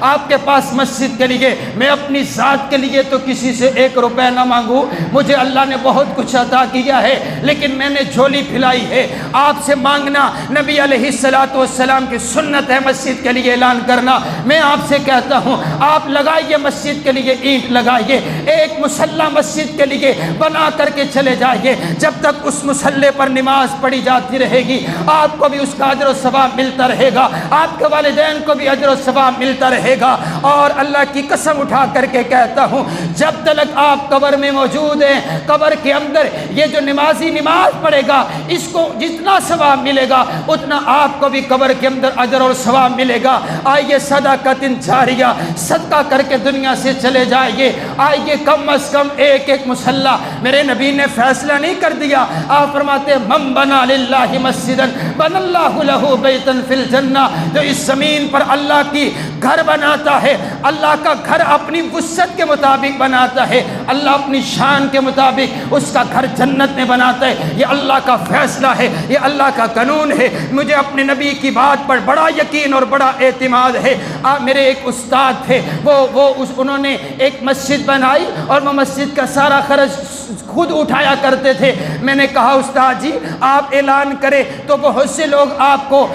آپ کے پاس مسجد کے لیے، میں اپنی ذات کے لیے تو کسی سے 1 روپے نہ مانگوں، مجھے اللہ نے بہت کچھ عطا کیا ہے، لیکن میں نے جھولی پھیلائی ہے۔ آپ سے مانگنا نبی علیہ السلام کی سنت ہے، مسجد کے لیے اعلان کرنا۔ میں آپ سے کہتا ہوں آپ لگائیے مسجد کے لیے اینٹ لگائیے، ایک مصلی مسجد کے لیے بنا کر کے چلے جائیے، جب تک اس مصلی پر نماز پڑھی جاتی رہے گی آپ کو بھی اس کا اجر و ثواب ملتا رہے گا، آپ کے والدین کو بھی اجر و ثواب ملتا رہے گا۔ اور اللہ کی قسم اٹھا کر کے کہتا ہوں جب تک آپ قبر میں موجود ہیں، قبر کے اندر یہ جو نمازی نماز پڑھے گا اس کو جتنا ثواب ملے گا اتنا آپ کو بھی قبر کے اندر اجر اور ثواب ملے گا۔ آئیے صدقۃ جاریہ، صدقہ کر کے دنیا سے چلے جائیے۔ آئیے کم از کم ایک مصلی، میرے نبی نے فیصلہ نہیں کر دیا، آپ فرماتے من بنا للہ مسجدا بنى اللہ لہ بیتا فی الجنہ، جو اس زمین پر اللہ کی گھر بناتا ہے، اللہ کا گھر اپنی وسعت کے مطابق بناتا ہے، اللہ اپنی شان کے مطابق اس کا گھر جنت میں بناتا ہے۔ یہ اللہ کا فیصلہ ہے، یہ اللہ کا قانون ہے۔ مجھے اپنے نبی کی بات پر بڑا یقین اور بڑا اعتماد ہے۔ میرے ایک استاد تھے، انہوں نے ایک مسجد بنائی اور وہ مسجد کا سارا خرچ خود اٹھایا کرتے تھے۔ میں نے کہا استاد جی آپ اعلان کریں تو بہت سے لوگ آپ کو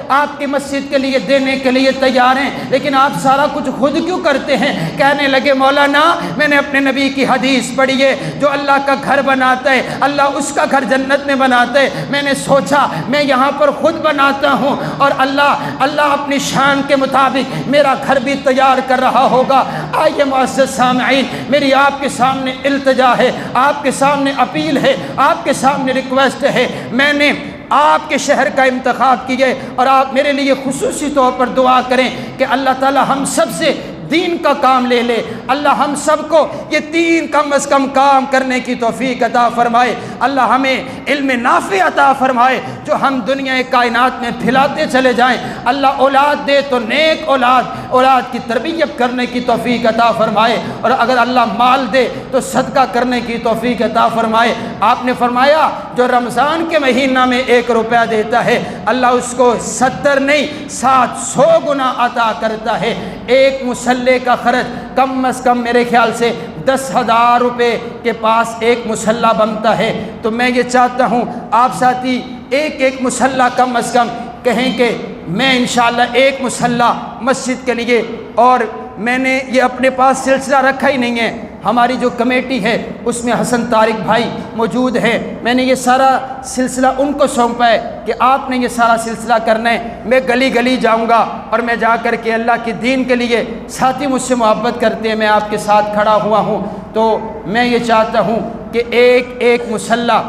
آپ کی مسجد کے لیے دینے کے لیے تیار ہیں، لیکن آپ سارا کچھ خود کیوں کرتے ہیں؟ کہنے لگے مولانا میں نے اپنے نبی کی حدیث پڑھی ہے، جو اللہ کا گھر بناتا ہے اللہ اس کا گھر جنت میں بناتا ہے۔ میں نے سوچا میں یہاں پر خود بناتا ہوں اور اللہ اپنی شان کے مطابق میرا گھر بھی تیار کر رہا ہوگا۔ آئیے معزز سامعین، میری آپ کے سامنے التجا ہے، آپ کے سامنے اپیل ہے، آپ کے سامنے ریکویسٹ ہے، میں نے آپ کے شہر کا انتخاب کیے اور آپ میرے لیے خصوصی طور پر دعا کریں کہ اللہ تعالی ہم سب سے دین کا کام لے لے، اللہ ہم سب کو یہ 3 کم از کم کام کرنے کی توفیق عطا فرمائے، اللہ ہمیں علم نافع عطا فرمائے جو ہم دنیا کائنات میں پھیلاتے چلے جائیں، اللہ اولاد دے تو نیک اولاد کی تربیت کرنے کی توفیق عطا فرمائے، اور اگر اللہ مال دے تو صدقہ کرنے کی توفیق عطا فرمائے۔ آپ نے فرمایا جو رمضان کے مہینہ میں 1 روپیہ دیتا ہے اللہ اس کو 70 نہیں 700 گنا عطا کرتا ہے۔ ایک مصلی کا خرچ کم از کم میرے خیال سے 10,000 روپے کے پاس ایک مصلی بنتا ہے، تو میں یہ چاہتا ہوں آپ ساتھی ایک مصلی کم از کم کہیں کہ میں انشاءاللہ 1 مصلی مسجد کے لیے، اور میں نے یہ اپنے پاس سلسلہ رکھا ہی نہیں ہے، ہماری جو کمیٹی ہے اس میں حسن طارق بھائی موجود ہیں، میں نے یہ سارا سلسلہ ان کو سونپا ہے کہ آپ نے یہ سارا سلسلہ کرنا ہے۔ میں گلی گلی جاؤں گا اور میں جا کر کے اللہ کے دین کے لیے، ساتھی مجھ سے محبت کرتے ہیں، میں آپ کے ساتھ کھڑا ہوا ہوں، تو میں یہ چاہتا ہوں کہ ایک ایک مسلح،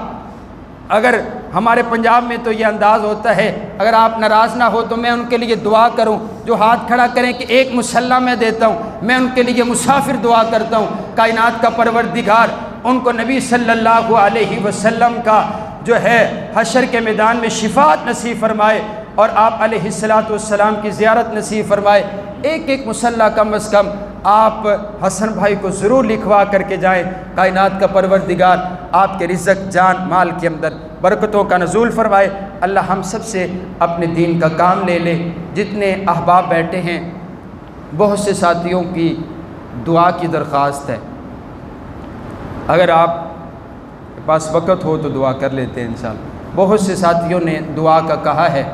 اگر ہمارے پنجاب میں تو یہ انداز ہوتا ہے، اگر آپ ناراض نہ ہو تو میں ان کے لیے دعا کروں، جو ہاتھ کھڑا کریں کہ ایک مسلح میں دیتا ہوں، میں ان کے لیے مسافر دعا کرتا ہوں، کائنات کا پروردگار ان کو نبی صلی اللہ علیہ وسلم کا جو ہے حشر کے میدان میں شفاعت نصیب فرمائے اور آپ علیہ السلام کی زیارت نصیب فرمائے۔ ایک ایک مسلح کم از کم آپ حسن بھائی کو ضرور لکھوا کر کے جائیں، کائنات کا پروردگار آپ کے رزق جان مال کے اندر برکتوں کا نزول فرمائے۔ اللہ ہم سب سے اپنے دین کا کام لے لے۔ جتنے احباب بیٹھے ہیں، بہت سے ساتھیوں کی دعا کی درخواست ہے، اگر آپ کے پاس وقت ہو تو دعا کر لیتے ہیں انشاءاللہ۔ بہت سے ساتھیوں نے دعا کا کہا ہے،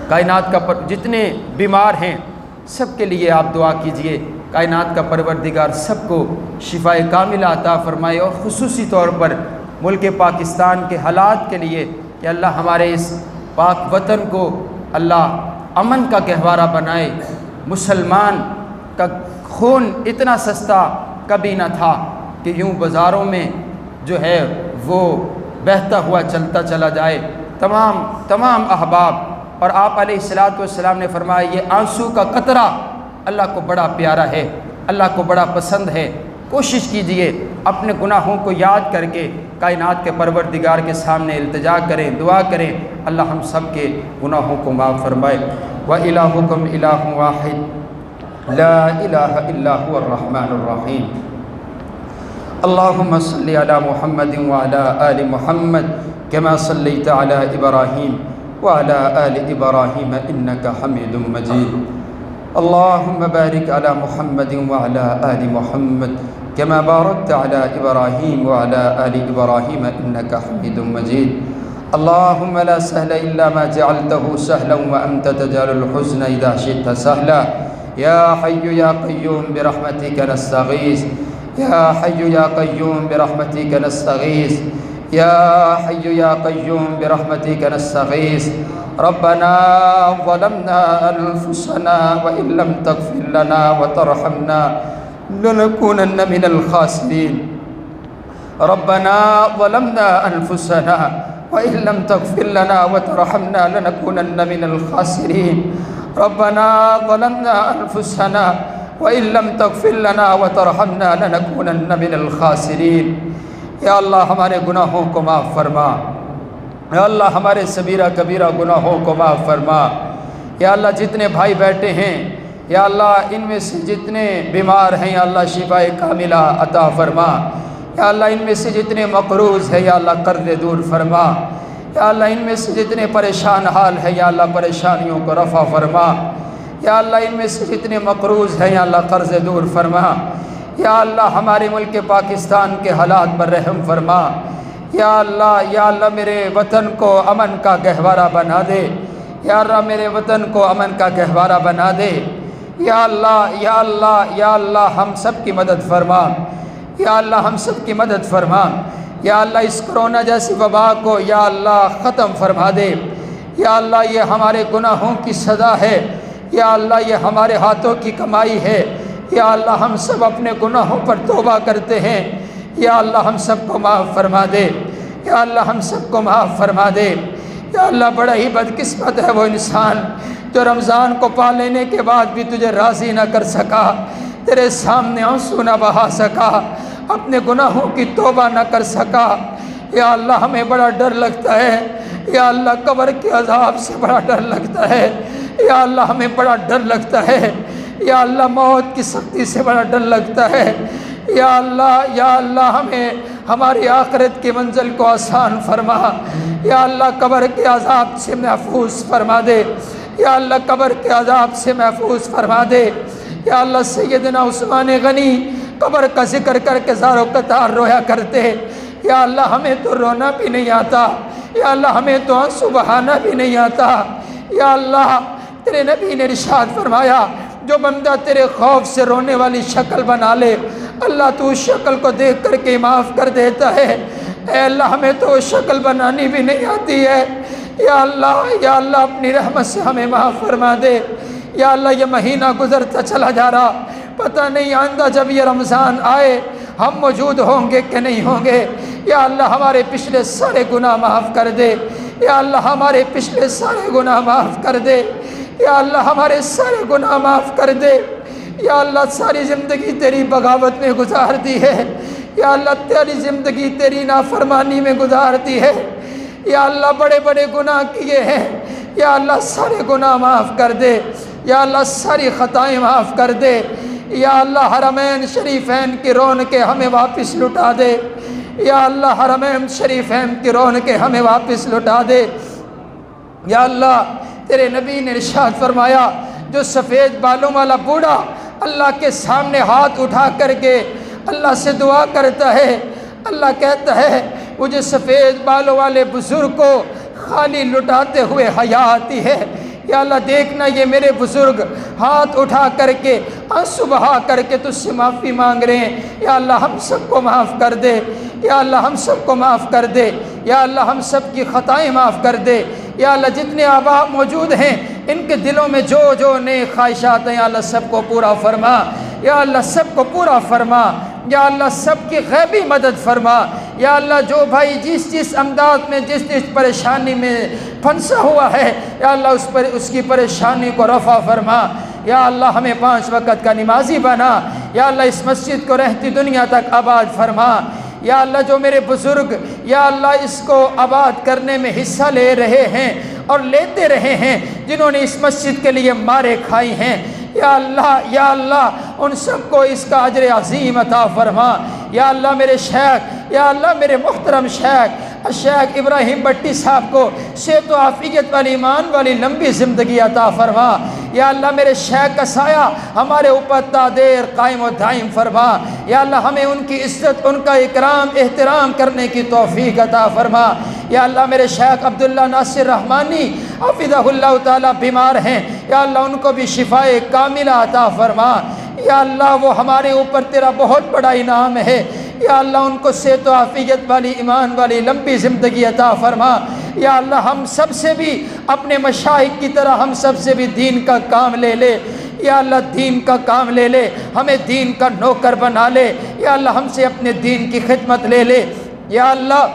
کائنات کا جتنے بیمار ہیں سب کے لیے آپ دعا کیجئے، کائنات کا پروردگار سب کو شفاء کاملہ عطا فرمائے، اور خصوصی طور پر ملک پاکستان کے حالات کے لیے کہ اللہ ہمارے اس پاک وطن کو اللہ امن کا گہوارہ بنائے۔ مسلمان کا خون اتنا سستا کبھی نہ تھا کہ یوں بازاروں میں جو ہے وہ بہتا ہوا چلتا چلا جائے۔ تمام احباب، اور آپ علیہ السلام نے فرمایا یہ آنسو کا قطرہ اللہ کو بڑا پیارا ہے، اللہ کو بڑا پسند ہے۔ کوشش کیجئے اپنے گناہوں کو یاد کر کے کائنات کے پروردگار کے سامنے التجا کریں، دعا کریں، اللہ ہم سب کے گناہوں کو معاف فرمائے۔ وَإِلَٰهُكُمْ إِلَٰهٌ وَاحِدٌ لَا إِلَٰهَ إِلَّا هُوَ الرَّحْمَٰنُ الرَّحِيمُ۔ اللهم صل على محمد وعلى آل محمد كما صليت على إبراهيم وعلى آل إبراهيم إنك حميد مجيد۔ اللهم بارك على محمد وعلى آل محمد كما باركت على إبراهيم وعلى آل إبراهيم إنك حميد مجيد۔ اللهم لا سهل إلا ما جعلته سهلا وأنت تجعل الحزن إذا شئت سهلا۔ يا حي يا قيوم برحمتك نستغيث، يا حي يا قيوم برحمتك نستغيث، يا حي يا قيوم برحمتك نستغيث۔ ربنا ظلمنا أنفسنا وإن لم تغفر لنا وترحمنا لنكونن من الخاسرين۔ ربنا ظلمنا أنفسنا وإن لم تغفر لنا وترحمنا لنكونن من الخاسرين۔ ربنا ظلمنا أنفسنا وإن لم تغفر لنا وترحمنا لنكونن من الخاسرين۔ یا اللہ ہمارے گناہوں کو معاف فرما، یا اللہ ہمارے صغیرہ کبیرہ گناہوں کو معاف فرما۔ یا اللہ جتنے بھائی بیٹھے ہیں، یا اللہ ان میں سے جتنے بیمار ہیں یا اللہ شفاء کاملہ عطا فرما۔ یا اللہ ان میں سے جتنے مقروض ہیں یا اللہ قرض دور فرما۔ یا اللہ ان میں سے جتنے پریشان حال ہیں یا اللہ پریشانیوں کو رفع فرما۔ یا اللہ ان میں سے جتنے مقروض ہیں یا اللہ قرض دور فرما۔ یا اللہ ہمارے ملک پاکستان کے حالات پر رحم فرما۔ یا اللہ میرے وطن کو امن کا گہوارہ بنا دے۔ یا اللہ میرے وطن کو امن کا گہوارہ بنا دے۔ یا اللہ ہم سب کی مدد فرما۔ یا اللہ ہم سب کی مدد فرما۔ یا اللہ اس کرونا جیسی وبا کو یا اللہ ختم فرما دے۔ یا اللہ یہ ہمارے گناہوں کی سزا ہے، یا اللہ یہ ہمارے ہاتھوں کی کمائی ہے۔ یا اللہ ہم سب اپنے گناہوں پر توبہ کرتے ہیں، یا اللہ ہم سب کو معاف فرما دے۔ یا اللہ ہم سب کو معاف فرما دے۔ یا اللہ بڑا ہی بدقسمت ہے وہ انسان جو رمضان کو پا لینے کے بعد بھی تجھے راضی نہ کر سکا، تیرے سامنے آنسو نہ بہا سکا، اپنے گناہوں کی توبہ نہ کر سکا۔ یا اللہ ہمیں بڑا ڈر لگتا ہے، یا اللہ قبر کے عذاب سے بڑا ڈر لگتا ہے، یا اللہ ہمیں بڑا ڈر لگتا ہے، یا اللہ موت کی سختی سے بڑا ڈر لگتا ہے۔ یا اللہ ہمیں ہماری آخرت کی منزل کو آسان فرما۔ یا اللہ قبر کے عذاب سے محفوظ فرما دے۔ یا اللہ قبر کے عذاب سے محفوظ فرما دے۔ یا اللہ سیدنا عثمان غنی قبر کا ذکر کر کے زارو قطار رویا کرتے۔ یا اللہ ہمیں تو رونا بھی نہیں آتا، یا اللہ ہمیں تو آنسو بہانا بھی نہیں آتا۔ یا اللہ تیرے نبی نے ارشاد فرمایا جو بندہ تیرے خوف سے رونے والی شکل بنا لے، اللہ تو اس شکل کو دیکھ کر کے معاف کر دیتا ہے۔ اے اللہ ہمیں تو شکل بنانی بھی نہیں آتی ہے، یا اللہ اپنی رحمت سے ہمیں معاف فرما دے۔ یا اللہ یہ مہینہ گزرتا چلا جا رہا، پتہ نہیں آئندہ جب یہ رمضان آئے ہم موجود ہوں گے کہ نہیں ہوں گے۔ یا اللہ ہمارے پچھلے سارے گناہ معاف کر دے، یا اللہ ہمارے پچھلے سارے گناہ معاف کر دے، یا اللہ ہمارے سارے گناہ معاف کر دے۔ یا اللہ ساری زندگی تیری بغاوت میں گزار دی ہے، یا اللہ تیری زندگی تیری نافرمانی میں گزار دی ہے، یا اللہ بڑے بڑے گناہ کیے ہیں، یا اللہ سارے گناہ معاف کر دے، یا اللہ ساری خطائیں معاف کر دے، یا اللہ حرمین شریفین کی رونقیں ہمیں واپس لٹا دے، یا اللہ حرمین شریفین کی رونقیں ہمیں واپس لٹا دے۔ یا اللہ تیرے نبی نے ارشاد فرمایا جو سفید بالوں والا بوڑھا اللہ کے سامنے ہاتھ اٹھا کر کے اللہ سے دعا کرتا ہے، اللہ کہتا ہے مجھے سفید بالوں والے بزرگ کو خالی لٹاتے ہوئے حیا آتی ہے۔ یا اللہ دیکھنا یہ میرے بزرگ ہاتھ اٹھا کر کے آنسو بہا کر کے تجھ سے معافی مانگ رہے ہیں، یا اللہ ہم سب کو معاف کر دے، یا اللہ ہم سب کو معاف کر دے، یا اللہ ہم سب کی خطائیں معاف کر دے۔ یا اللہ جتنے آباء موجود ہیں ان کے دلوں میں جو جو نیک خواہشات ہیں یا اللہ سب کو پورا فرما، یا اللہ سب کو پورا فرما، یا اللہ سب کی غیبی مدد فرما۔ یا اللہ جو بھائی جس انداز میں جس پریشانی میں پھنسا ہوا ہے یا اللہ اس کی پریشانی کو رفع فرما۔ یا اللہ ہمیں 5 وقت کا نمازی بنا، یا اللہ اس مسجد کو رہتی دنیا تک آباد فرما۔ یا اللہ جو میرے بزرگ یا اللہ اس کو آباد کرنے میں حصہ لے رہے ہیں اور لیتے رہے ہیں، جنہوں نے اس مسجد کے لیے مارے کھائی ہیں، یا اللہ ان سب کو اس کا اجر عظیم عطا فرما۔ یا اللہ میرے شیخ، یا اللہ میرے محترم شیخ ابراہیم بٹی صاحب کو صحت و عافیت والی ایمان والی لمبی زندگی عطا فرما۔ یا اللہ میرے شیخ کا سایہ ہمارے اوپر تا دیر قائم و دائم فرما۔ یا اللہ ہمیں ان کی عزت، ان کا اکرام احترام کرنے کی توفیق عطا فرما۔ یا اللہ میرے شیخ عبداللہ ناصر رحمانی حفظہ اللہ تعالیٰ بیمار ہیں، یا اللہ ان کو بھی شفائے کاملہ عطا فرما۔ یا اللہ وہ ہمارے اوپر تیرا بہت بڑا انعام ہے، یا اللہ ان کو صحت و عافیت والی ایمان والی لمبی زندگی عطا فرما۔ یا اللہ ہم سب سے بھی اپنے مشائخ کی طرح ہم سب سے بھی دین کا کام لے لے، یا اللہ دین کا کام لے لے، ہمیں دین کا نوکر بنا لے، یا اللہ ہم سے اپنے دین کی خدمت لے لے۔ یا اللہ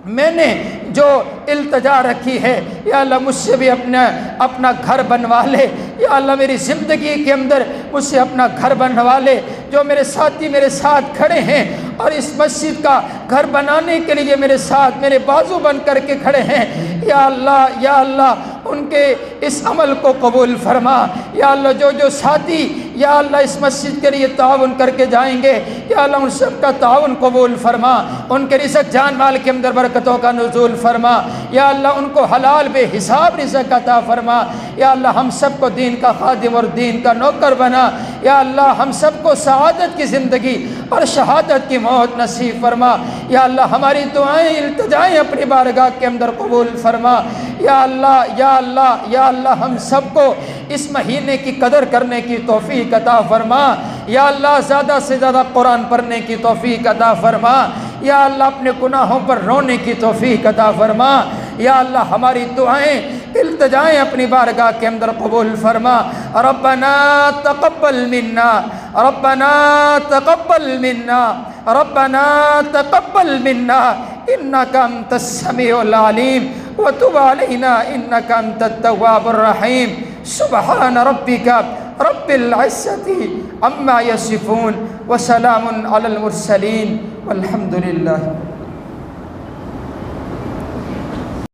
میں نے جو التجا رکھی ہے یا اللہ مجھ سے بھی اپنا گھر بنوا لے، یا اللہ میری زندگی کے اندر مجھ سے اپنا گھر بنوا لے۔ جو میرے ساتھی میرے ساتھ کھڑے ہیں اور اس مسجد کا گھر بنانے کے لیے میرے ساتھ میرے بازو بن کر کے کھڑے ہیں، یا اللہ ان کے اس عمل کو قبول فرما۔ یا اللہ جو ساتھی یا اللہ اس مسجد کے لیے تعاون کر کے جائیں گے، یا اللہ ان سب کا تعاون قبول فرما، ان کے رزق جان مال کے اندر برکتوں کا نزول فرما۔ یا اللہ ان کو حلال بے حساب رزق عطا فرما۔ یا اللہ ہم سب کو دین کا خادم اور دین کا نوکر بنا۔ یا اللہ ہم سب کو سعادت کی زندگی اور شہادت کی موت نصیب فرما۔ یا اللہ ہماری دعائیں التجائیں اپنی بارگاہ کے اندر قبول فرما۔ یا اللہ ہم سب کو اس مہینے کی قدر کرنے کی توفیق عطا فرما۔ یا اللہ زیادہ سے زیادہ قرآن پڑھنے کی توفیق عطا فرما۔ یا اللہ اپنے گناہوں پر رونے کی توفیق عطا فرما۔ یا اللہ ہماری دعائیں التجائیں اپنی بارگاہ کے اندر قبول فرما۔ ربنا تقبل منا، ربنا تقبل منا، ربنا تقبل منا انك انت السميع العليم وتب علينا انك انت التواب الرحيم۔ سبحان ربك رب العزة عما يصفون وسلام على المرسلين والحمد لله۔